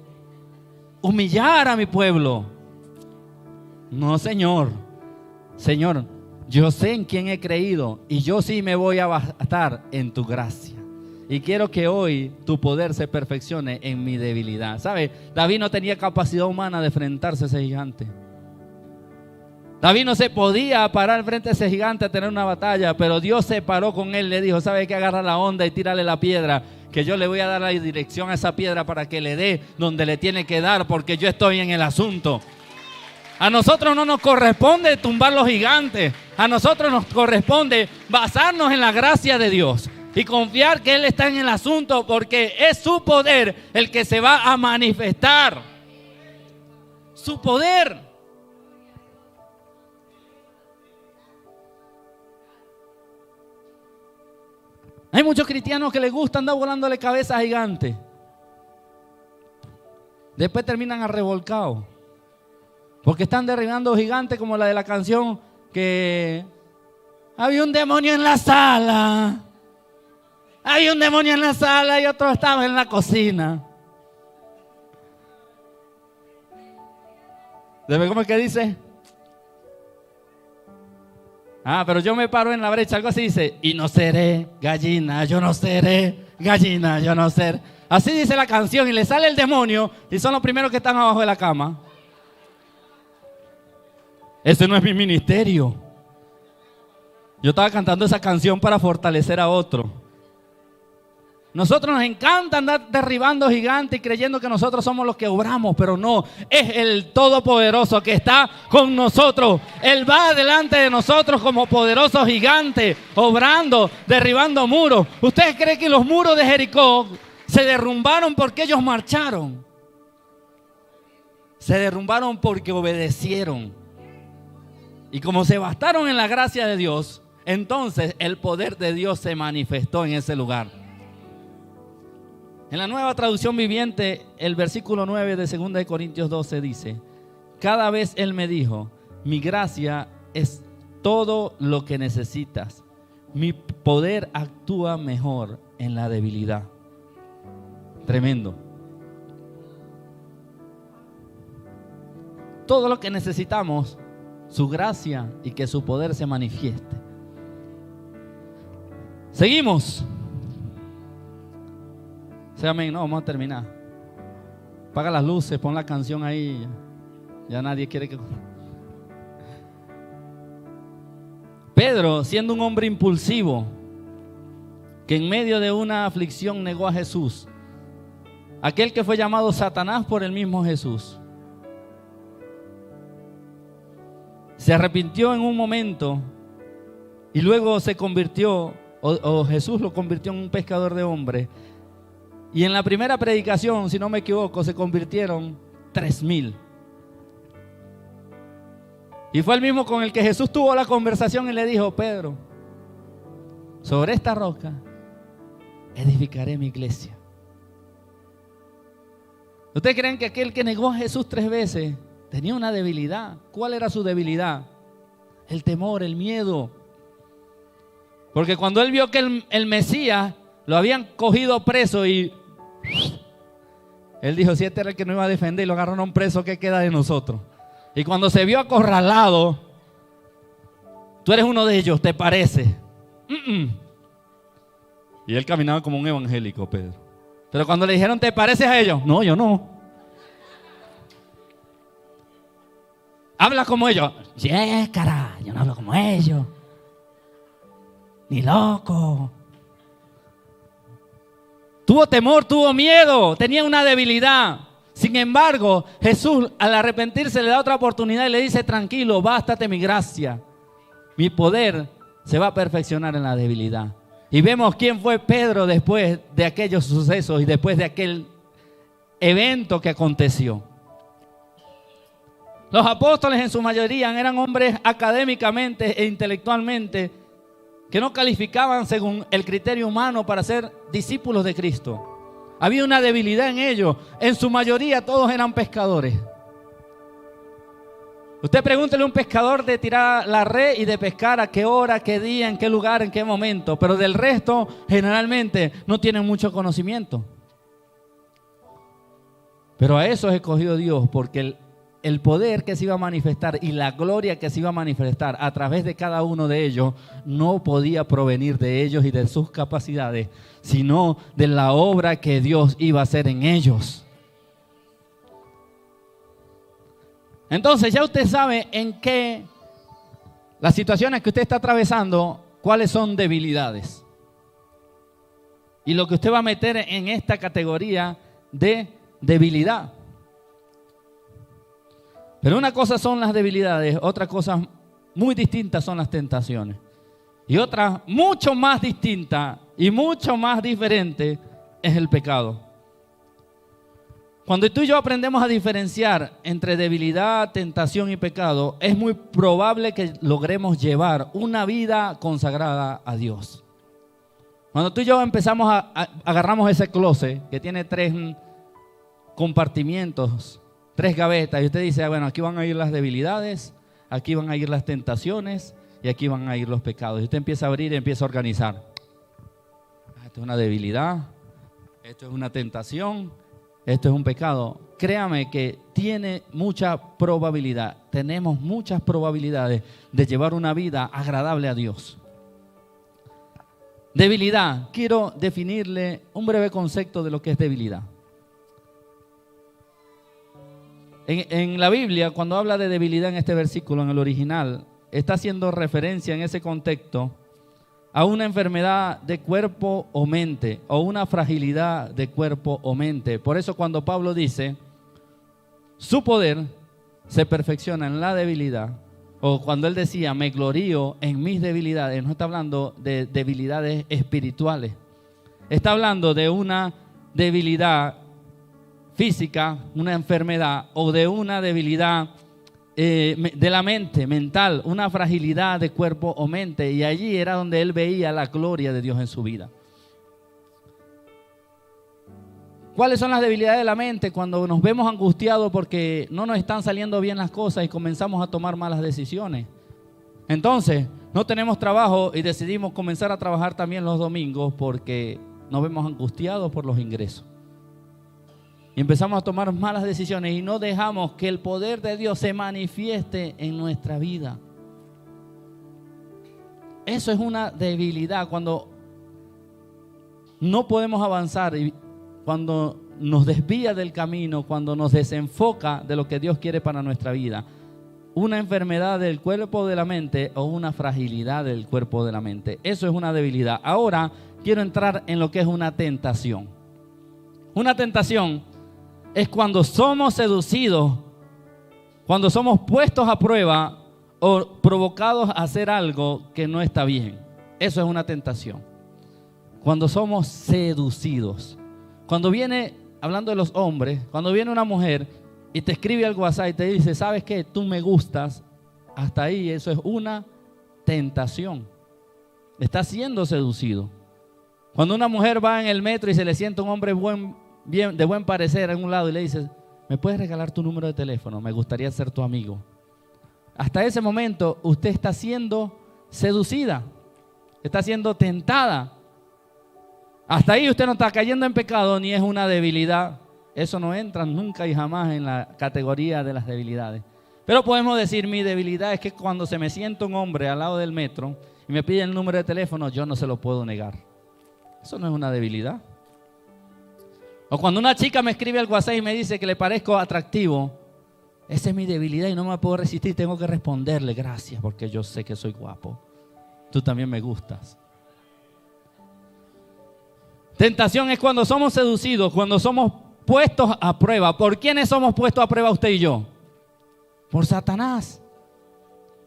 S1: humillar a mi pueblo? No, Señor. Señor, yo sé en quién he creído y yo sí me voy a bastar en tu gracia. Y quiero que hoy tu poder se perfeccione en mi debilidad. ¿Sabe? David no tenía capacidad humana de enfrentarse a ese gigante. David no se podía parar frente a ese gigante a tener una batalla, pero Dios se paró con él. Le dijo, ¿sabe qué? Agarra la onda y tírale la piedra, que yo le voy a dar la dirección a esa piedra para que le dé donde le tiene que dar, porque yo estoy en el asunto. A nosotros no nos corresponde tumbar los gigantes. A nosotros nos corresponde basarnos en la gracia de Dios y confiar que Él está en el asunto, porque es su poder el que se va a manifestar. Su poder. Hay muchos cristianos que les gusta andar volándole cabeza a gigantes. Después terminan arrevolcados, porque están derribando gigantes como la de la canción que había un demonio en la sala. Había un demonio en la sala y otro estaba en la cocina. ¿Cómo es que dice? Pero yo me paro en la brecha, algo así dice. Y no seré gallina, yo no seré gallina, yo no seré. Así dice la canción y le sale el demonio y son los primeros que están abajo de la cama. Ese no es mi ministerio. Yo estaba cantando esa canción para fortalecer a otro. Nosotros nos encanta andar derribando gigantes y creyendo que nosotros somos los que obramos, pero no, es el Todopoderoso que está con nosotros. Él va delante de nosotros como poderoso gigante, obrando, derribando muros. ¿Ustedes creen que los muros de Jericó se derrumbaron porque ellos marcharon? Se derrumbaron porque obedecieron. Y como se bastaron en la gracia de Dios, entonces el poder de Dios se manifestó en ese lugar. En la Nueva Traducción Viviente, el versículo 9 de 2 Corintios 12 dice: cada vez Él me dijo, mi gracia es todo lo que necesitas. Mi poder actúa mejor en la debilidad. Tremendo. Todo lo que necesitamos, su gracia y que su poder se manifieste. Seguimos. Sí, amén. No, vamos a terminar. Apaga las luces, pon la canción ahí. Ya nadie quiere que... Pedro, siendo un hombre impulsivo, que en medio de una aflicción negó a Jesús, aquel que fue llamado Satanás por el mismo Jesús, se arrepintió en un momento y luego se convirtió, o Jesús lo convirtió en un pescador de hombres. Y en la primera predicación, si no me equivoco, se convirtieron 3,000. Y fue el mismo con el que Jesús tuvo la conversación y le dijo: Pedro, sobre esta roca edificaré mi iglesia. ¿Ustedes creen que aquel que negó a Jesús 3 veces tenía una debilidad? ¿Cuál era su debilidad? El temor, el miedo. Porque cuando él vio que el Mesías lo habían cogido preso y él dijo, si este era el que no iba a defender y lo agarraron preso, ¿qué queda de nosotros? Y cuando se vio acorralado, tú eres uno de ellos, ¿te parece? Y él caminaba como un evangélico, Pedro. Pero cuando le dijeron, ¿te pareces a ellos? No, yo no. Habla como ellos. Sí, cara, yo no hablo como ellos. Ni loco. Tuvo temor, tuvo miedo, tenía una debilidad. Sin embargo, Jesús al arrepentirse le da otra oportunidad y le dice, tranquilo, bástate mi gracia. Mi poder se va a perfeccionar en la debilidad. Y vemos quién fue Pedro después de aquellos sucesos y después de aquel evento que aconteció. Los apóstoles en su mayoría eran hombres académicamente e intelectualmente que no calificaban según el criterio humano para ser discípulos de Cristo. Había una debilidad en ellos. En su mayoría todos eran pescadores. Usted pregúntele a un pescador de tirar la red y de pescar a qué hora, qué día, en qué lugar, en qué momento. Pero del resto generalmente no tienen mucho conocimiento. Pero a eso es escogido Dios, porque el poder que se iba a manifestar y la gloria que se iba a manifestar a través de cada uno de ellos no podía provenir de ellos y de sus capacidades, sino de la obra que Dios iba a hacer en ellos. Entonces ya usted sabe en qué las situaciones que usted está atravesando, cuáles son debilidades. Y lo que usted va a meter en esta categoría de debilidad. Pero una cosa son las debilidades, otra cosa muy distinta son las tentaciones. Y otra mucho más distinta y mucho más diferente es el pecado. Cuando tú y yo aprendemos a diferenciar entre debilidad, tentación y pecado, es muy probable que logremos llevar una vida consagrada a Dios. Cuando tú y yo empezamos agarramos ese closet que tiene 3 compartimientos, 3 gavetas, y usted dice, bueno, aquí van a ir las debilidades, aquí van a ir las tentaciones y aquí van a ir los pecados. Y usted empieza a abrir y empieza a organizar. Esto es una debilidad, esto es una tentación, esto es un pecado. Créame que tiene mucha probabilidad, tenemos muchas probabilidades de llevar una vida agradable a Dios. Debilidad, quiero definirle un breve concepto de lo que es debilidad. En la Biblia, cuando habla de debilidad en este versículo, en el original, está haciendo referencia en ese contexto a una enfermedad de cuerpo o mente, o una fragilidad de cuerpo o mente. Por eso cuando Pablo dice, su poder se perfecciona en la debilidad, o cuando él decía, me glorío en mis debilidades, no está hablando de debilidades espirituales, está hablando de una debilidad física, una enfermedad, o de una debilidad de la mente, mental, una fragilidad de cuerpo o mente. Y allí era donde él veía la gloria de Dios en su vida. ¿Cuáles son las debilidades de la mente? Cuando nos vemos angustiados porque no nos están saliendo bien las cosas y comenzamos a tomar malas decisiones. Entonces, no tenemos trabajo y decidimos comenzar a trabajar también los domingos porque nos vemos angustiados por los ingresos. Y empezamos a tomar malas decisiones y no dejamos que el poder de Dios se manifieste en nuestra vida. Eso es una debilidad, cuando no podemos avanzar y cuando nos desvía del camino, cuando nos desenfoca de lo que Dios quiere para nuestra vida. Una enfermedad del cuerpo o de la mente o una fragilidad del cuerpo o de la mente. Eso es una debilidad. Ahora quiero entrar en lo que es una tentación. Una tentación es cuando somos seducidos, cuando somos puestos a prueba o provocados a hacer algo que no está bien. Eso es una tentación. Cuando somos seducidos. Cuando viene, hablando de los hombres, cuando viene una mujer y te escribe al WhatsApp y te dice, ¿sabes qué? Tú me gustas. Hasta ahí eso es una tentación. Está siendo seducido. Cuando una mujer va en el metro y se le siente un hombre de buen parecer en un lado y le dice, ¿me puedes regalar tu número de teléfono? Me gustaría ser tu amigo. Hasta ese momento usted está siendo seducida, está siendo tentada Hasta ahí usted no está cayendo en pecado ni es una debilidad. Eso no entra nunca y jamás en la categoría de las debilidades. Pero podemos decir, mi debilidad es que cuando se me sienta un hombre al lado del metro y me pide el número de teléfono, yo no se lo puedo negar. Eso no es una debilidad. O cuando una chica me escribe al WhatsApp y me dice que le parezco atractivo, esa es mi debilidad y no me puedo resistir. Tengo que responderle, gracias, porque yo sé que soy guapo. Tú también me gustas. Tentación es cuando somos seducidos, cuando somos puestos a prueba. ¿Por quiénes somos puestos a prueba usted y yo? Por Satanás.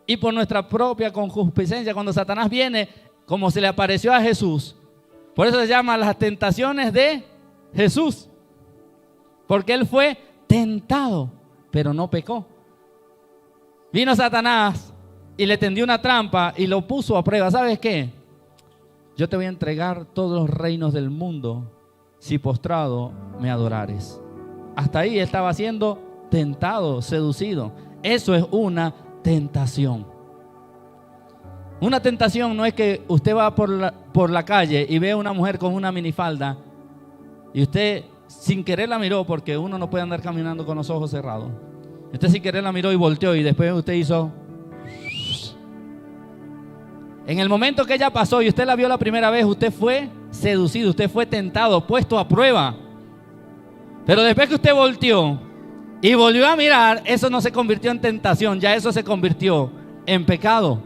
S1: Y por nuestra propia concupiscencia. Cuando Satanás viene, como se le apareció a Jesús. Por eso se llama las tentaciones de Jesús. Porque Él fue tentado, pero no pecó. Vino Satanás y le tendió una trampa y lo puso a prueba. ¿Sabes qué? Yo te voy a entregar todos los reinos del mundo si postrado me adorares. Hasta ahí estaba siendo tentado, seducido. Eso es una tentación. Una tentación no es que usted va por la calle y ve a una mujer con una minifalda y usted sin querer la miró, porque uno no puede andar caminando con los ojos cerrados. Usted sin querer la miró y volteó y después usted hizo... En el momento que ella pasó y usted la vio la primera vez, usted fue seducido, usted fue tentado, puesto a prueba. Pero después que usted volteó y volvió a mirar, eso no se convirtió en tentación, ya eso se convirtió en pecado.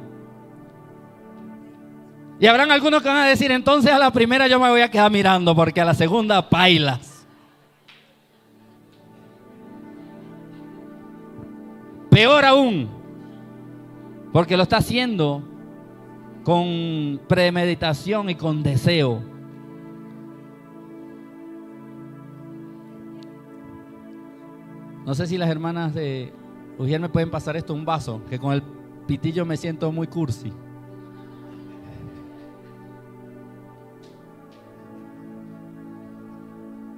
S1: Y habrán algunos que van a decir, entonces a la primera yo me voy a quedar mirando, porque a la segunda pailas. Peor aún, porque lo está haciendo con premeditación y con deseo. No sé si las hermanas de Ujiel me pueden pasar esto, un vaso, que con el pitillo me siento muy cursi.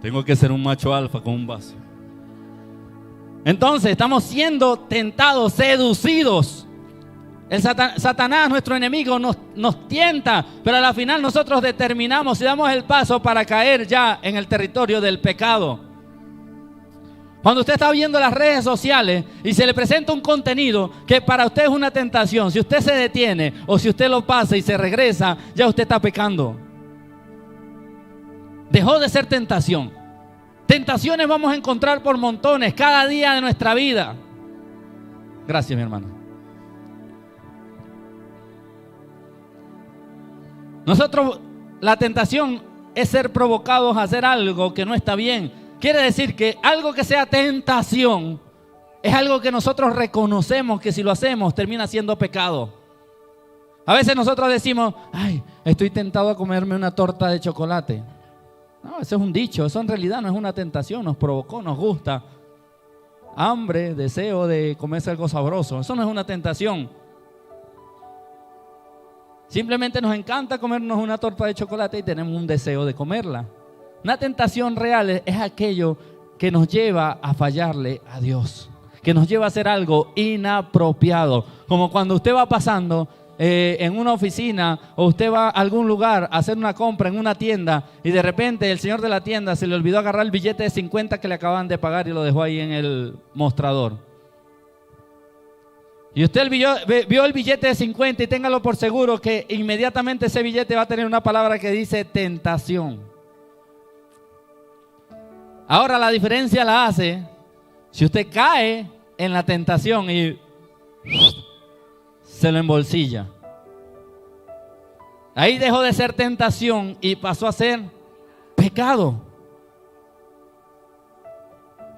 S1: Tengo que ser un macho alfa con un vaso. Entonces estamos siendo tentados, seducidos. El Satanás, nuestro enemigo, nos tienta, pero a la final nosotros determinamos y damos el paso para caer ya en el territorio del pecado. Cuando usted está viendo las redes sociales y se le presenta un contenido que para usted es una tentación, si usted se detiene o si usted lo pasa y se regresa, ya usted está pecando. Dejó de ser tentación. Tentaciones vamos a encontrar por montones cada día de nuestra vida. Gracias, mi hermano. Nosotros, la tentación es ser provocados a hacer algo que no está bien. Quiere decir que algo que sea tentación es algo que nosotros reconocemos que si lo hacemos termina siendo pecado. A veces nosotros decimos, ay, estoy tentado a comerme una torta de chocolate. No, eso es un dicho, eso en realidad no es una tentación, nos provocó, nos gusta. Hambre, deseo de comerse algo sabroso, eso no es una tentación. Simplemente nos encanta comernos una torta de chocolate y tenemos un deseo de comerla. Una tentación real es aquello que nos lleva a fallarle a Dios, que nos lleva a hacer algo inapropiado. Como cuando usted va pasando en una oficina o usted va a algún lugar a hacer una compra en una tienda y de repente el señor de la tienda se le olvidó agarrar el billete de 50 que le acaban de pagar y lo dejó ahí en el mostrador. Y usted vio el billete de 50 y téngalo por seguro que inmediatamente ese billete va a tener una palabra que dice tentación. Ahora la diferencia la hace si usted cae en la tentación y se lo embolsilla. Ahí dejó de ser tentación y pasó a ser pecado.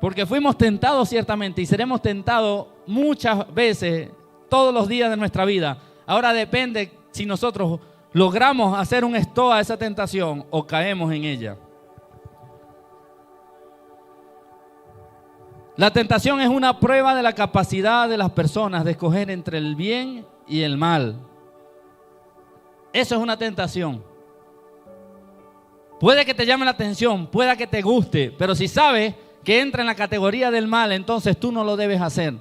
S1: Porque fuimos tentados ciertamente y seremos tentados muchas veces, todos los días de nuestra vida. Ahora depende si nosotros logramos hacer un stop a esa tentación o caemos en ella. La tentación es una prueba de la capacidad de las personas de escoger entre el bien y el mal. Eso es una tentación. Puede que te llame la atención, pueda que te guste, pero si sabes que entra en la categoría del mal, entonces tú no lo debes hacer.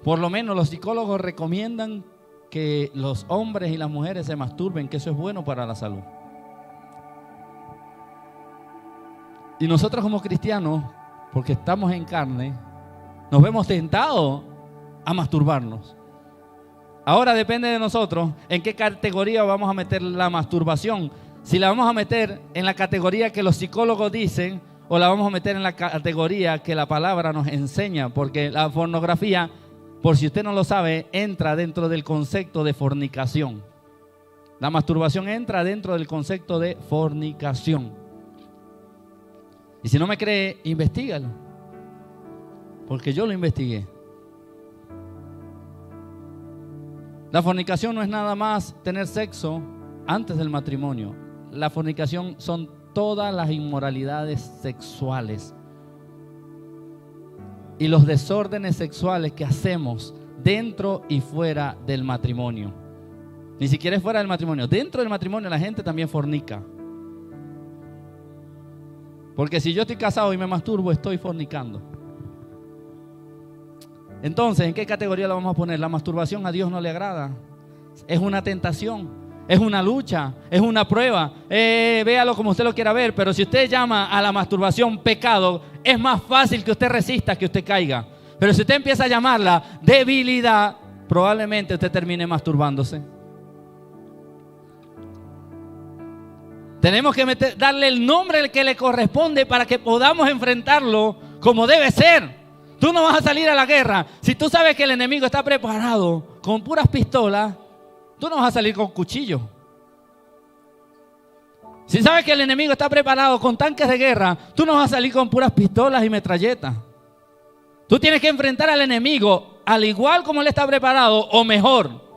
S1: Por lo menos los psicólogos recomiendan que los hombres y las mujeres se masturben, que eso es bueno para la salud. Y nosotros como cristianos, porque estamos en carne, nos vemos tentados a masturbarnos. Ahora depende de nosotros en qué categoría vamos a meter la masturbación. Si la vamos a meter en la categoría que los psicólogos dicen o la vamos a meter en la categoría que la palabra nos enseña, porque la pornografía, por si usted no lo sabe, entra dentro del concepto de fornicación. La masturbación entra dentro del concepto de fornicación. Y si no me cree, investígalo, porque yo lo investigué. La fornicación no es nada más tener sexo antes del matrimonio. La fornicación son todas las inmoralidades sexuales y los desórdenes sexuales que hacemos dentro y fuera del matrimonio. Ni siquiera es fuera del matrimonio. Dentro del matrimonio la gente también fornica. Porque si yo estoy casado y me masturbo, estoy fornicando. Entonces, ¿en qué categoría la vamos a poner? La masturbación a Dios no le agrada. Es una tentación, es una lucha, es una prueba. Véalo como usted lo quiera ver, pero si usted llama a la masturbación pecado, es más fácil que usted resista que usted caiga. Pero si usted empieza a llamarla debilidad, probablemente usted termine masturbándose. Tenemos que darle el nombre que le corresponde para que podamos enfrentarlo como debe ser. Tú no vas a salir a la guerra. Si tú sabes que el enemigo está preparado con puras pistolas, tú no vas a salir con cuchillo. Si sabes que el enemigo está preparado con tanques de guerra, tú no vas a salir con puras pistolas y metralletas. Tú tienes que enfrentar al enemigo al igual como él está preparado o mejor.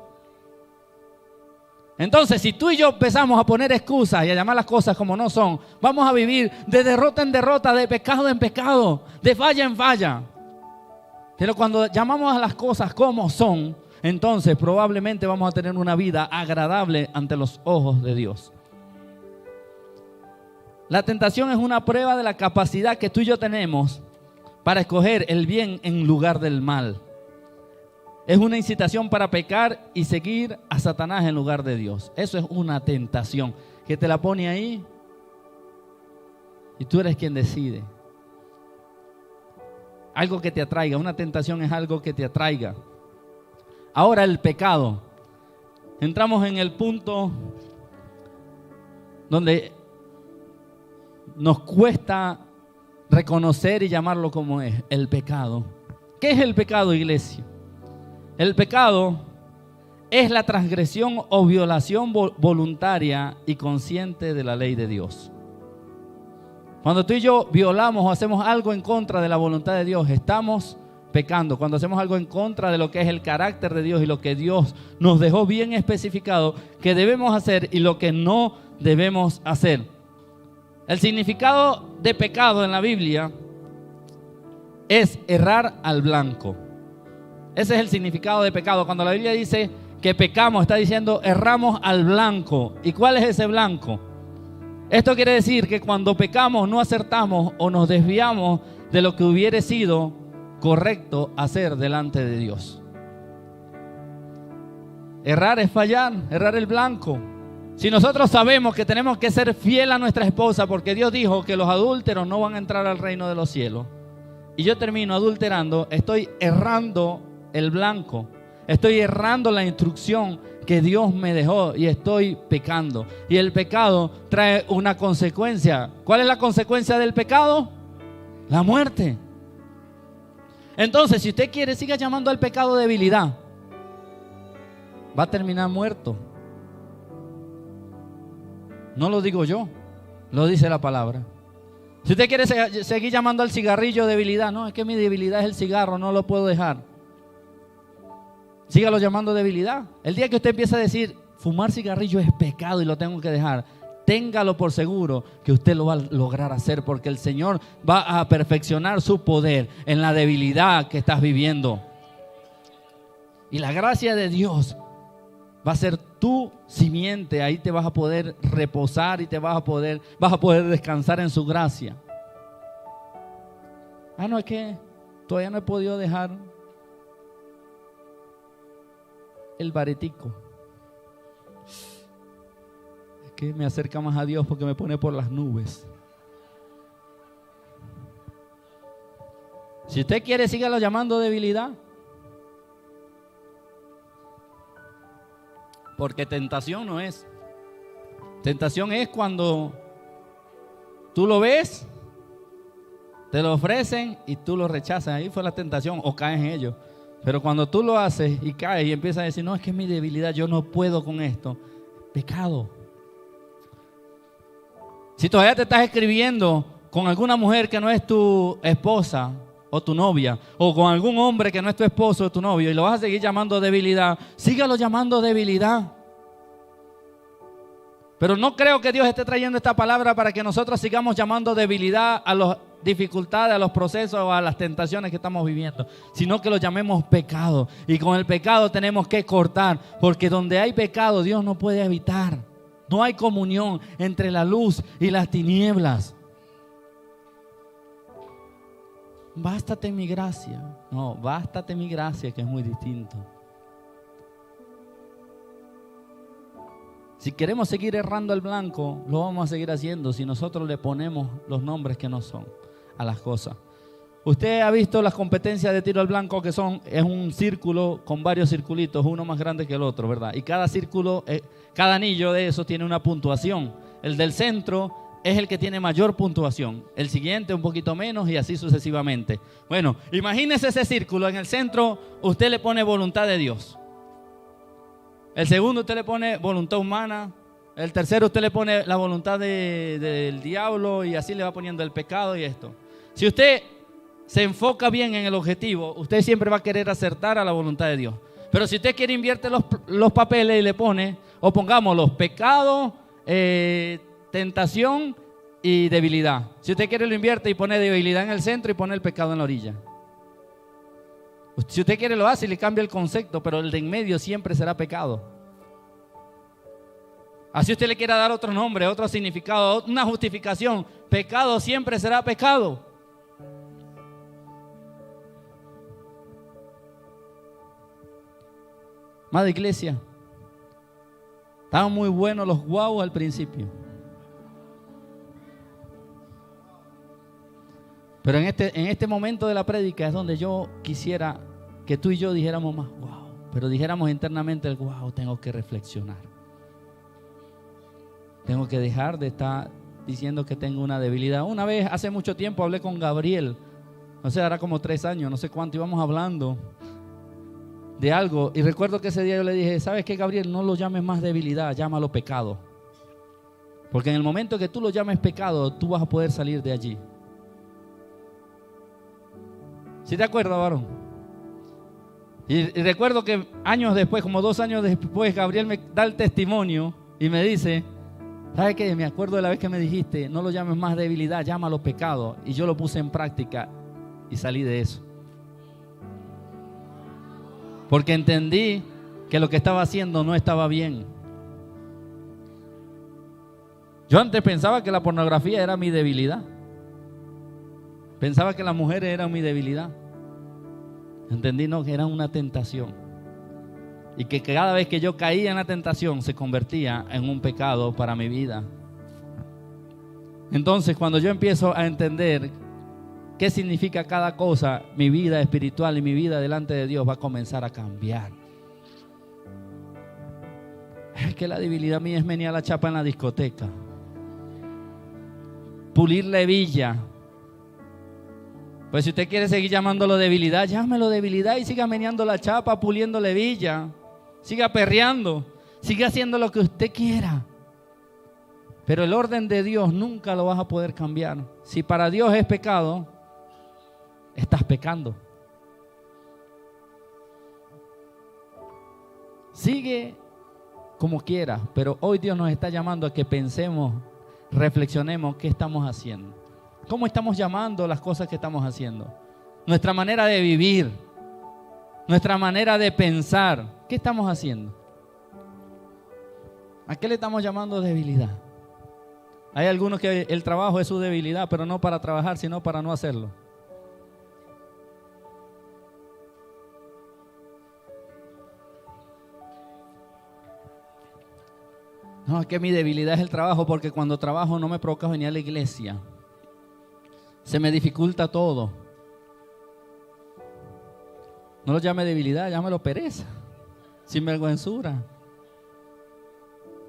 S1: Entonces, si tú y yo empezamos a poner excusas y a llamar las cosas como no son, vamos a vivir de derrota en derrota, de pecado en pecado, de falla en falla. Pero cuando llamamos a las cosas como son, entonces probablemente vamos a tener una vida agradable ante los ojos de Dios. La tentación es una prueba de la capacidad que tú y yo tenemos para escoger el bien en lugar del mal. Es una incitación para pecar y seguir a Satanás en lugar de Dios. Eso es una tentación que te la pone ahí y tú eres quien decide. Algo que te atraiga. Una tentación es algo que te atraiga. Ahora el pecado. Entramos en el punto donde nos cuesta reconocer y llamarlo como es, el pecado. ¿Qué es el pecado, iglesia? El pecado es la transgresión o violación voluntaria y consciente de la ley de Dios. Cuando tú y yo violamos o hacemos algo en contra de la voluntad de Dios, estamos pecando. Cuando hacemos algo en contra de lo que es el carácter de Dios y lo que Dios nos dejó bien especificado que debemos hacer y lo que no debemos hacer. El significado de pecado en la Biblia es errar al blanco. Ese es el significado de pecado. Cuando la Biblia dice que pecamos, está diciendo erramos al blanco. ¿Y cuál es ese blanco? Esto quiere decir que cuando pecamos no acertamos o nos desviamos de lo que hubiera sido correcto hacer delante de Dios. Errar es fallar, errar el blanco. Si nosotros sabemos que tenemos que ser fiel a nuestra esposa porque Dios dijo que los adúlteros no van a entrar al reino de los cielos, y yo termino adulterando, estoy errando el blanco, estoy errando la instrucción que Dios me dejó y estoy pecando. Y el pecado trae una consecuencia. ¿Cuál es la consecuencia del pecado? La muerte. Entonces, si usted quiere, siga llamando al pecado debilidad. Va a terminar muerto. No lo digo yo, lo dice la palabra. Si usted quiere seguir llamando al cigarrillo debilidad, no, es que mi debilidad es el cigarro, no lo puedo dejar. Sígalo llamando debilidad. El día que usted empiece a decir, fumar cigarrillo es pecado y lo tengo que dejar, téngalo por seguro que usted lo va a lograr hacer, porque el Señor va a perfeccionar su poder en la debilidad que estás viviendo. Y la gracia de Dios va a ser tu simiente. Ahí te vas a poder reposar y vas a poder descansar en su gracia. No, es que todavía no he podido dejar. el baretico. Es que me acerca más a Dios porque me pone por las nubes. Si usted quiere, sígalo llamando debilidad. Porque tentación no es. Tentación es cuando tú lo ves, te lo ofrecen y tú lo rechazas. Ahí fue la tentación o caes en ello. Pero cuando tú lo haces y caes y empiezas a decir, no, es que es mi debilidad, yo no puedo con esto. Pecado. Si todavía te estás escribiendo con alguna mujer que no es tu esposa o tu novia, o con algún hombre que no es tu esposo o tu novio, y lo vas a seguir llamando debilidad, sígalo llamando debilidad. Pero no creo que Dios esté trayendo esta palabra para que nosotros sigamos llamando debilidad a las dificultades, a los procesos o a las tentaciones que estamos viviendo, sino que lo llamemos pecado. Y con el pecado tenemos que cortar, porque donde hay pecado Dios no puede habitar. No hay comunión entre la luz y las tinieblas. Bástate mi gracia. No, bástate mi gracia, que es muy distinto. Si queremos seguir errando al blanco, lo vamos a seguir haciendo si nosotros le ponemos los nombres que no son a las cosas. Usted ha visto las competencias de tiro al blanco que es un círculo con varios circulitos, uno más grande que el otro, ¿verdad? Y cada círculo, cada anillo de eso tiene una puntuación. El del centro es el que tiene mayor puntuación, el siguiente un poquito menos y así sucesivamente. Bueno, imagínese ese círculo, en el centro usted le pone voluntad de Dios. El segundo usted le pone voluntad humana. El tercero usted le pone la voluntad del diablo y así le va poniendo el pecado y esto. Si usted se enfoca bien en el objetivo, usted siempre va a querer acertar a la voluntad de Dios. Pero si usted quiere invierte los papeles y le pone, o pongamos los pecados, tentación y debilidad. Si usted quiere lo invierte y pone debilidad en el centro y pone el pecado en la orilla. Si usted quiere lo hace y le cambia el concepto, pero el de en medio siempre será pecado. Así usted le quiera dar otro nombre, otro significado, una justificación, pecado siempre será pecado. Amada iglesia, estaban muy buenos los guau al principio. Pero en este momento de la prédica es donde yo quisiera que tú y yo dijéramos más wow, pero dijéramos internamente el wow, tengo que reflexionar. Tengo que dejar de estar diciendo que tengo una debilidad. Una vez, hace mucho tiempo, hablé con Gabriel, no sé, hará como 3 años, no sé cuánto, íbamos hablando de algo y recuerdo que ese día yo le dije, ¿sabes qué, Gabriel? No lo llames más debilidad, llámalo pecado. Porque en el momento que tú lo llames pecado, tú vas a poder salir de allí. ¿Sí te acuerdas, varón? Y recuerdo que años después, como 2 años después, Gabriel me da el testimonio y me dice, ¿sabes qué? Me acuerdo de la vez que me dijiste, no lo llames más debilidad, llámalo pecado. Y yo lo puse en práctica y salí de eso. Porque entendí que lo que estaba haciendo no estaba bien. Yo antes pensaba que la pornografía era mi debilidad. Pensaba que las mujeres eran mi debilidad. Entendí, no, que era una tentación. Y que cada vez que yo caía en la tentación se convertía en un pecado para mi vida. Entonces, cuando yo empiezo a entender qué significa cada cosa, mi vida espiritual y mi vida delante de Dios va a comenzar a cambiar. Es que la debilidad mía es menear la chapa en la discoteca, pulir la hebilla. Pues si usted quiere seguir llamándolo debilidad, llámelo debilidad y siga meneando la chapa, puliendo la hebilla. Siga perreando, siga haciendo lo que usted quiera. Pero el orden de Dios nunca lo vas a poder cambiar. Si para Dios es pecado, estás pecando. Sigue como quieras, pero hoy Dios nos está llamando a que pensemos, reflexionemos qué estamos haciendo. ¿Cómo estamos llamando las cosas que estamos haciendo? Nuestra manera de vivir, nuestra manera de pensar. ¿Qué estamos haciendo? ¿A qué le estamos llamando debilidad? Hay algunos que el trabajo es su debilidad, pero no para trabajar, sino para no hacerlo. No, es que mi debilidad es el trabajo, porque cuando trabajo no me provoca venir a la iglesia. Se me dificulta todo. No lo llame debilidad, llámelo pereza, sinvergüenzura.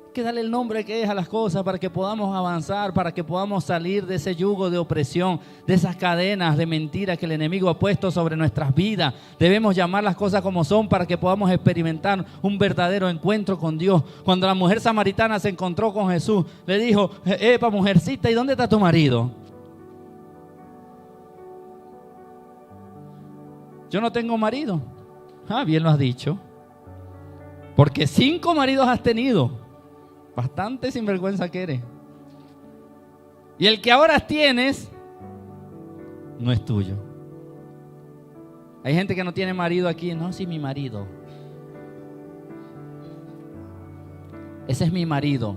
S1: Hay que darle el nombre que es a las cosas para que podamos avanzar, para que podamos salir de ese yugo de opresión, de esas cadenas de mentiras que el enemigo ha puesto sobre nuestras vidas. Debemos llamar las cosas como son para que podamos experimentar un verdadero encuentro con Dios. Cuando la mujer samaritana se encontró con Jesús, le dijo: epa, mujercita, ¿y dónde está tu marido? Yo no tengo marido. Ah, bien lo has dicho. Porque 5 maridos has tenido. Bastante sinvergüenza que eres. Y el que ahora tienes no es tuyo. Hay gente que no tiene marido aquí. No, sí, mi marido. Ese es mi marido.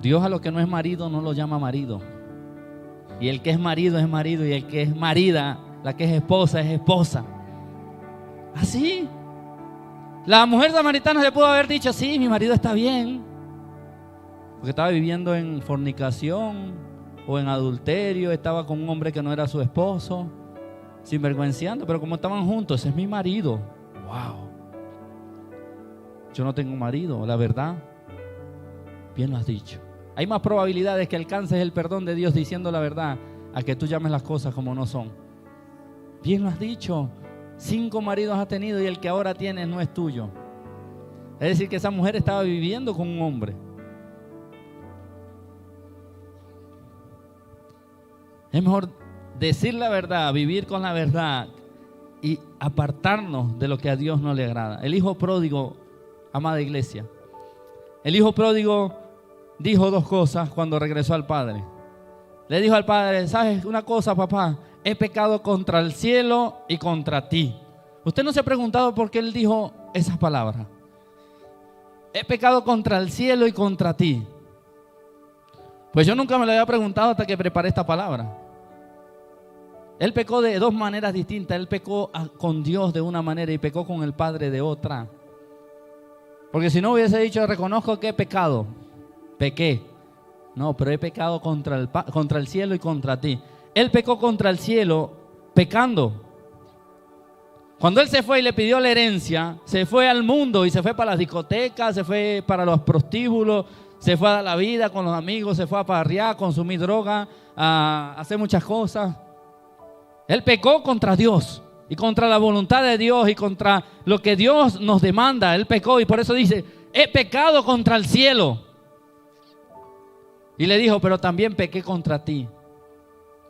S1: Dios a lo que no es marido no lo llama marido. Y el que es marido es marido. Y el que es marida, la que es esposa. Así. La mujer samaritana le pudo haber dicho: sí, mi marido está bien, porque estaba viviendo en fornicación o en adulterio, estaba con un hombre que no era su esposo, sinvergüenciando. Pero como estaban juntos, ese es mi marido. Wow. Yo no tengo marido, la verdad. Bien lo has dicho. Hay más probabilidades que alcances el perdón de Dios diciendo la verdad a que tú llames las cosas como no son. Bien lo has dicho. 5 maridos has tenido y el que ahora tienes no es tuyo. Es decir, que esa mujer estaba viviendo con un hombre. Es mejor decir la verdad, vivir con la verdad y apartarnos de lo que a Dios no le agrada. El hijo pródigo, amada iglesia, el hijo pródigo dijo 2 cosas cuando regresó al padre. Le dijo al padre: ¿sabes una cosa, papá? He pecado contra el cielo y contra ti. ¿Usted no se ha preguntado por qué él dijo esas palabras? He pecado contra el cielo y contra ti. Pues yo nunca me lo había preguntado hasta que preparé esta palabra. Él pecó de 2 maneras distintas. Él pecó con Dios de una manera y pecó con el Padre de otra. Porque si no hubiese dicho: reconozco que he pecado, pequé. No, pero he pecado contra el cielo y contra ti. Él pecó contra el cielo pecando. Cuando él se fue y le pidió la herencia, se fue al mundo y se fue para las discotecas, se fue para los prostíbulos, se fue a dar la vida con los amigos, se fue a parrear, a consumir droga, a hacer muchas cosas. Él pecó contra Dios y contra la voluntad de Dios y contra lo que Dios nos demanda. Él pecó y por eso dice: he pecado contra el cielo. Y le dijo: pero también pequé contra ti,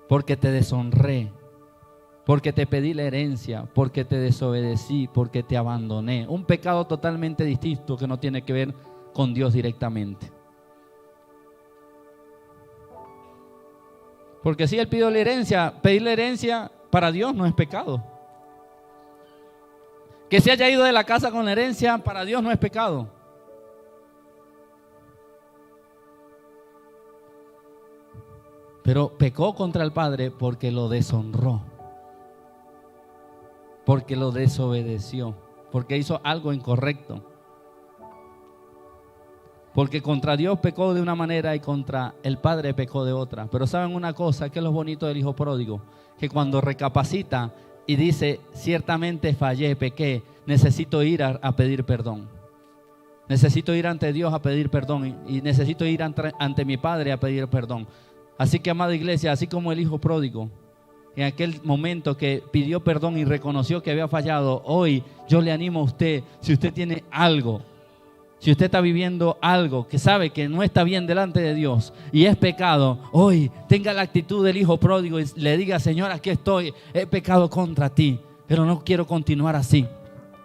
S1: porque te deshonré, porque te pedí la herencia, porque te desobedecí, porque te abandoné. Un pecado totalmente distinto que no tiene que ver con Dios directamente. Porque si él pidió la herencia, pedir la herencia para Dios no es pecado. Que se haya ido de la casa con la herencia para Dios no es pecado. Pero pecó contra el Padre porque lo deshonró, porque lo desobedeció, porque hizo algo incorrecto. Porque contra Dios pecó de una manera y contra el Padre pecó de otra. Pero ¿saben una cosa? Que es lo bonito del hijo pródigo, que cuando recapacita y dice: ciertamente fallé, pequé, necesito ir a pedir perdón. Necesito ir ante Dios a pedir perdón y necesito ir ante mi Padre a pedir perdón. Así que, amada iglesia, así como el hijo pródigo, en aquel momento que pidió perdón y reconoció que había fallado, hoy yo le animo a usted, si usted tiene algo, si usted está viviendo algo que sabe que no está bien delante de Dios y es pecado, hoy tenga la actitud del hijo pródigo y le diga: Señor, aquí estoy, he pecado contra ti, pero no quiero continuar así.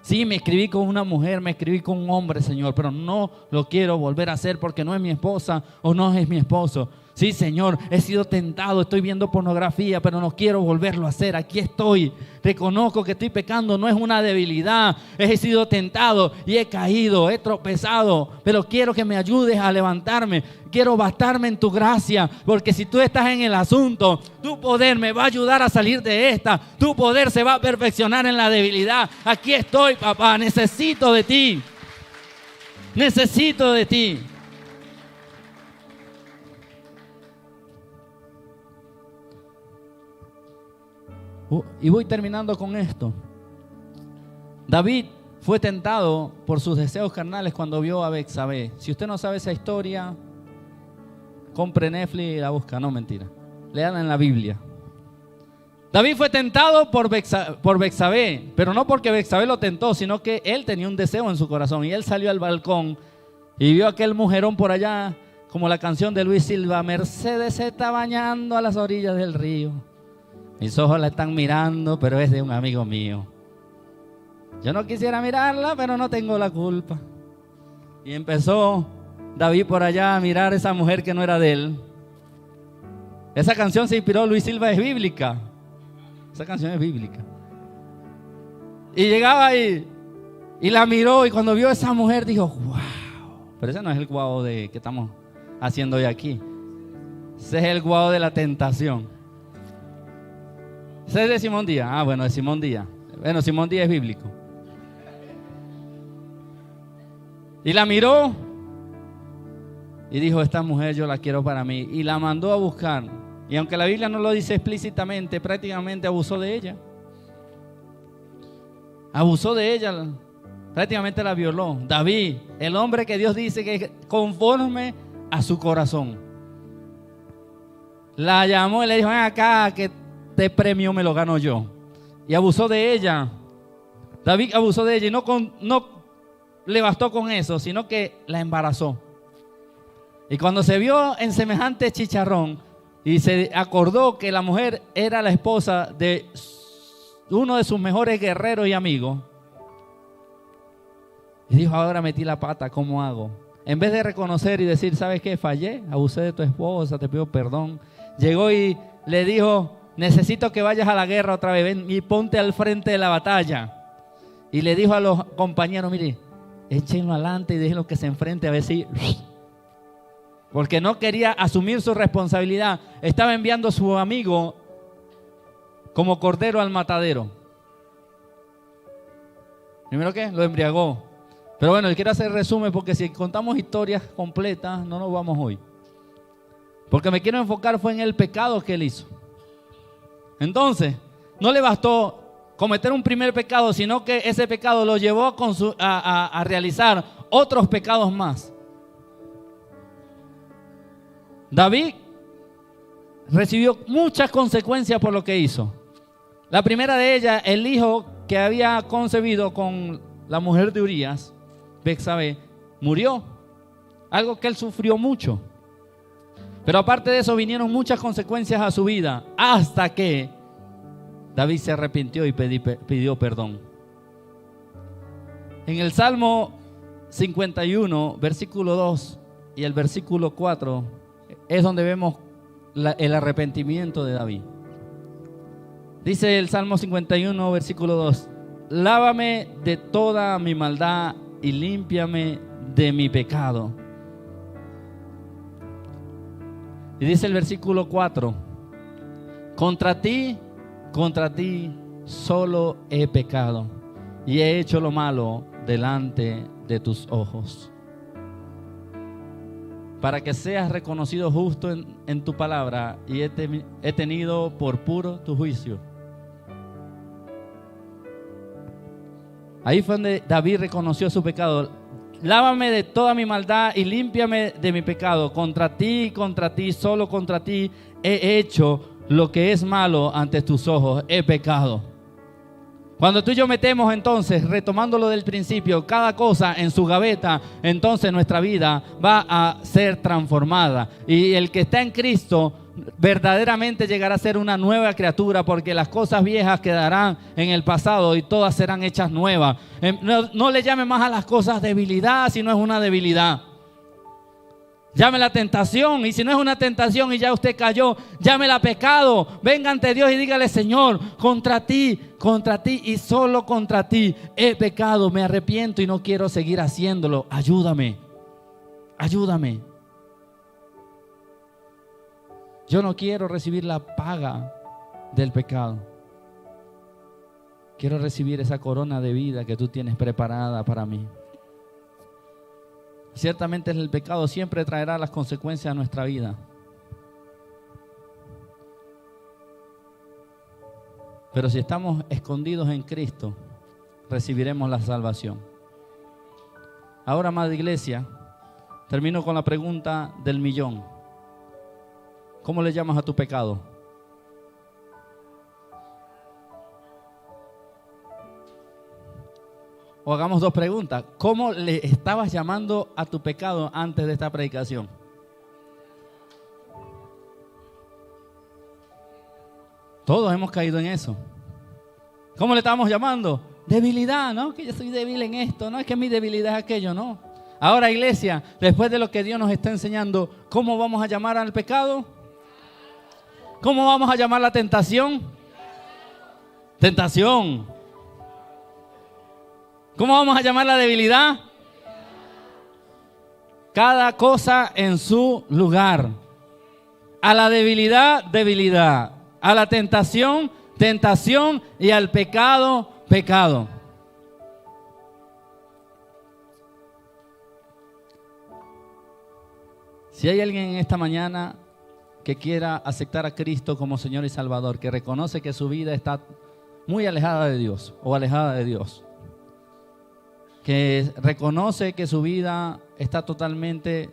S1: Sí, me escribí con una mujer, me escribí con un hombre, Señor, pero no lo quiero volver a hacer porque no es mi esposa o no es mi esposo. Sí, Señor, he sido tentado, estoy viendo pornografía, pero no quiero volverlo a hacer. Aquí estoy, reconozco que estoy pecando, no es una debilidad. He sido tentado y he caído, he tropezado, pero quiero que me ayudes a levantarme. Quiero bastarme en tu gracia, porque si tú estás en el asunto, tu poder me va a ayudar a salir de esta. Tu poder se va a perfeccionar en la debilidad. Aquí estoy, papá, necesito de ti. necesito de ti. Y voy terminando con esto. David fue tentado por sus deseos carnales cuando vio a Betsabé. Si usted no sabe esa historia, compre Netflix y la busca. No, mentira. Léala en la Biblia. David fue tentado por Betsabé, pero no porque Betsabé lo tentó, sino que él tenía un deseo en su corazón. Y él salió al balcón y vio a aquel mujerón por allá, como la canción de Luis Silva: Mercedes se está bañando a las orillas del río. Mis ojos la están mirando, pero es de un amigo mío. Yo no quisiera mirarla, pero no tengo la culpa. Y empezó David por allá a mirar a esa mujer que no era de él. Esa canción se inspiró, Luis Silva, es bíblica. Esa canción es bíblica. Y llegaba ahí y la miró, y cuando vio a esa mujer dijo: wow. Pero ese no es el guau de que estamos haciendo hoy aquí. Ese es el guau de la tentación. Ese es de Simón Díaz. Ah, bueno, de Simón Díaz. Bueno, Simón Díaz es bíblico. Y la miró y dijo: esta mujer yo la quiero para mí. Y la mandó a buscar. Y aunque la Biblia no lo dice explícitamente, prácticamente abusó de ella. Abusó de ella, prácticamente la violó. David, el hombre que Dios dice que es conforme a su corazón, la llamó y le dijo: ven acá, que este premio me lo gano yo. Y abusó de ella. David abusó de ella y no le bastó con eso, sino que la embarazó. Y cuando se vio en semejante chicharrón y se acordó que la mujer era la esposa de uno de sus mejores guerreros y amigos, y dijo: ahora metí la pata, ¿cómo hago? En vez de reconocer y decir: ¿sabes qué? Fallé, abusé de tu esposa, te pido perdón. Llegó y le dijo: necesito que vayas a la guerra otra vez, ven y ponte al frente de la batalla. Y le dijo a los compañeros: mire, échenlo adelante y déjenlo que se enfrente a ver si... Porque no quería asumir su responsabilidad. Estaba enviando a su amigo como cordero al matadero. Primero que lo embriagó. Pero bueno, quiero hacer resumen, porque si contamos historias completas no nos vamos hoy. Porque me quiero enfocar fue en el pecado que él hizo. Entonces, no le bastó cometer un primer pecado, sino que ese pecado lo llevó a realizar otros pecados más. David recibió muchas consecuencias por lo que hizo. La primera de ellas, el hijo que había concebido con la mujer de Urías, Betsabé, murió. Algo que él sufrió mucho. Pero aparte de eso vinieron muchas consecuencias a su vida, hasta que David se arrepintió y pidió perdón. En el Salmo 51, versículo 2 y el versículo 4, es donde vemos el arrepentimiento de David. Dice el Salmo 51, versículo 2: lávame de toda mi maldad y límpiame de mi pecado. Y dice el versículo 4: contra ti solo he pecado y he hecho lo malo delante de tus ojos, para que seas reconocido justo en tu palabra, y he tenido por puro tu juicio. Ahí fue donde David reconoció su pecado. Lávame de toda mi maldad y límpiame de mi pecado. Contra ti, solo contra ti he hecho lo que es malo ante tus ojos, he pecado. Cuando tú y yo metemos entonces, retomándolo del principio, cada cosa en su gaveta, entonces nuestra vida va a ser transformada. Y el que está en Cristo verdaderamente llegará a ser una nueva criatura, porque las cosas viejas quedarán en el pasado y todas serán hechas nuevas. No le llame más a las cosas debilidad si no es una debilidad. Llámela tentación, y si no es una tentación y ya usted cayó, llámela pecado. Venga ante Dios y dígale: Señor, contra ti y solo contra ti he pecado, me arrepiento y no quiero seguir haciéndolo. Ayúdame. Yo no quiero recibir la paga del pecado. Quiero recibir esa corona de vida que tú tienes preparada para mí. Ciertamente el pecado siempre traerá las consecuencias a nuestra vida. Pero si estamos escondidos en Cristo, recibiremos la salvación. Ahora, amada iglesia, termino con la pregunta del millón. ¿Cómo le llamas a tu pecado? O hagamos dos preguntas. ¿Cómo le estabas llamando a tu pecado antes de esta predicación? Todos hemos caído en eso. ¿Cómo le estábamos llamando? Debilidad, ¿no? Que yo soy débil en esto, no es que mi debilidad es aquello, no. Ahora, iglesia, después de lo que Dios nos está enseñando, ¿cómo vamos a llamar al pecado? ¿Cómo vamos a llamar la tentación? Tentación. ¿Cómo vamos a llamar la debilidad? Cada cosa en su lugar. A la debilidad, debilidad. A la tentación, tentación. Y al pecado, pecado. Si hay alguien en esta mañana que quiera aceptar a Cristo como Señor y Salvador, que reconoce que su vida está muy alejada de Dios o alejada de Dios, que reconoce que su vida está totalmente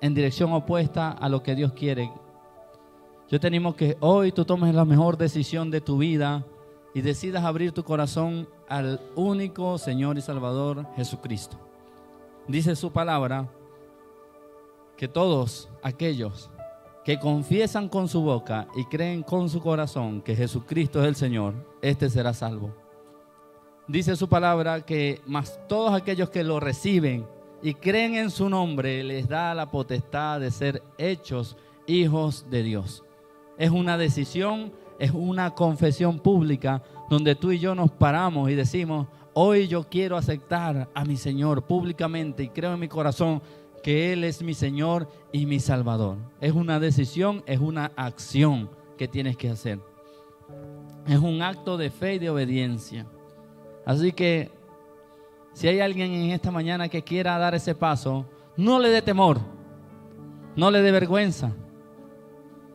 S1: en dirección opuesta a lo que Dios quiere, yo te animo que hoy tú tomes la mejor decisión de tu vida y decidas abrir tu corazón al único Señor y Salvador, Jesucristo. Dice su palabra que todos aquellos que confiesan con su boca y creen con su corazón que Jesucristo es el Señor, este será salvo. Dice su palabra que más todos aquellos que lo reciben y creen en su nombre, les da la potestad de ser hechos hijos de Dios. Es una decisión, es una confesión pública donde tú y yo nos paramos y decimos: hoy yo quiero aceptar a mi Señor públicamente y creo en mi corazón que Él es mi Señor y mi Salvador. Es una decisión, es una acción que tienes que hacer. Es un acto de fe y de obediencia. Así que si hay alguien en esta mañana que quiera dar ese paso, no le dé temor, no le dé vergüenza.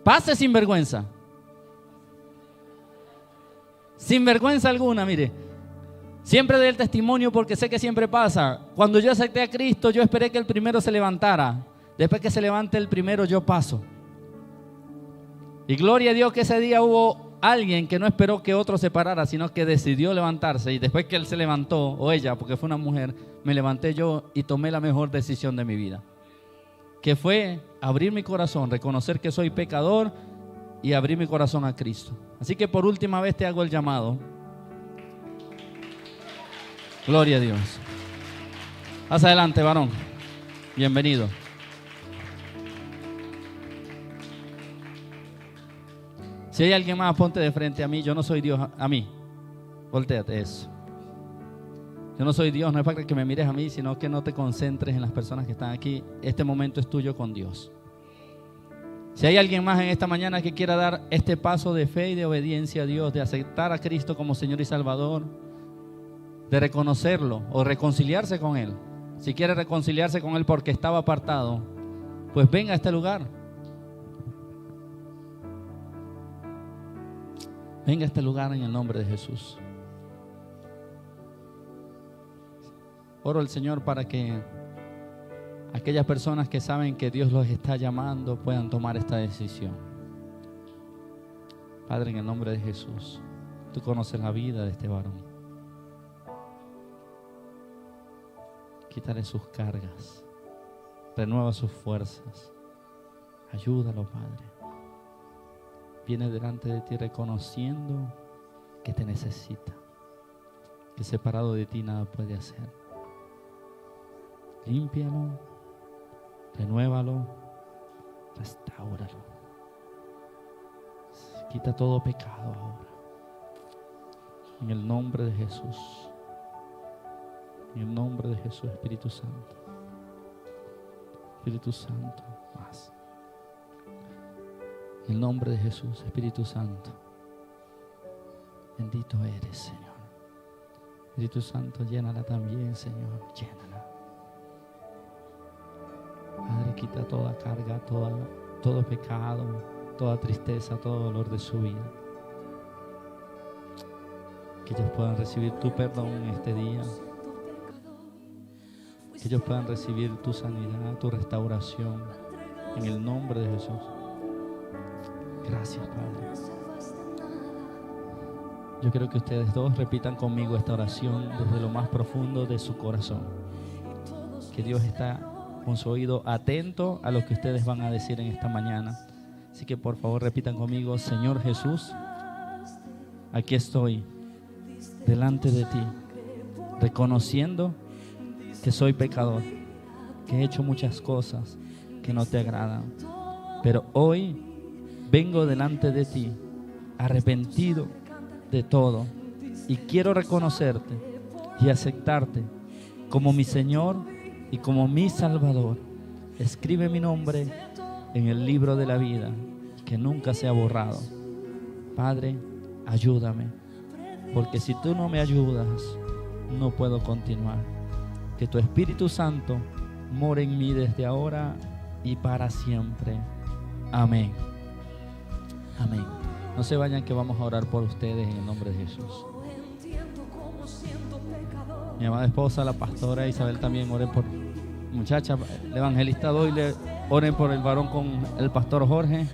S1: Pase sin vergüenza. Sin vergüenza alguna, mire. Siempre doy el testimonio porque sé que siempre pasa. Cuando yo acepté a Cristo, yo esperé que el primero se levantara. Después que se levante el primero, yo paso. Y gloria a Dios que ese día hubo alguien que no esperó que otro se parara, sino que decidió levantarse. Y después que él se levantó, o ella, porque fue una mujer, me levanté yo y tomé la mejor decisión de mi vida. Que fue abrir mi corazón, reconocer que soy pecador y abrir mi corazón a Cristo. Así que por última vez te hago el llamado. Gloria a Dios. Haz adelante, varón. Bienvenido. Si hay alguien más, ponte de frente a mí. Yo no soy Dios, a mí. Voltéate, eso. Yo no soy Dios, no es para que me mires a mí, sino que no te concentres en las personas que están aquí. Este momento es tuyo con Dios. Si hay alguien más en esta mañana que quiera dar este paso de fe y de obediencia a Dios, de aceptar a Cristo como Señor y Salvador, de reconocerlo o reconciliarse con Él. Si quiere reconciliarse con Él porque estaba apartado, pues venga a este lugar. Venga a este lugar en el nombre de Jesús. Oro al Señor para que aquellas personas que saben que Dios los está llamando puedan tomar esta decisión. Padre, en el nombre de Jesús, tú conoces la vida de este varón. Quítale sus cargas, renueva sus fuerzas, ayúdalo, Padre. Viene delante de ti reconociendo que te necesita, que separado de ti nada puede hacer. Límpialo, renuévalo, restáuralo. Quita todo pecado ahora. En el nombre de Jesús. En el nombre de Jesús, Espíritu Santo. Espíritu Santo, más. En el nombre de Jesús, Espíritu Santo. Bendito eres, Señor. Espíritu Santo, llénala también, Señor. Llénala. quita toda carga, todo pecado, toda tristeza, todo dolor de su vida. Que ellos puedan recibir tu perdón en este día. Que ellos puedan recibir tu sanidad, tu restauración. En el nombre de Jesús. Gracias, Padre. Yo quiero que ustedes dos repitan conmigo esta oración desde lo más profundo de su corazón. Que Dios está con su oído atento a lo que ustedes van a decir en esta mañana. Así que por favor repitan conmigo: Señor Jesús, aquí estoy delante de ti, reconociendo que soy pecador, que he hecho muchas cosas que no te agradan, pero hoy vengo delante de ti arrepentido de todo y quiero reconocerte y aceptarte como mi Señor y como mi Salvador. Escribe mi nombre en el libro de la vida, que nunca sea borrado. Padre, ayúdame, porque si tú no me ayudas, no puedo continuar. Que tu Espíritu Santo more en mí desde ahora y para siempre. Amén. Amén. No se vayan, que vamos a orar por ustedes en el nombre de Jesús. Mi amada esposa, la pastora Isabel, también oren por muchacha, el evangelista Doyle, oren por el varón con el pastor Jorge.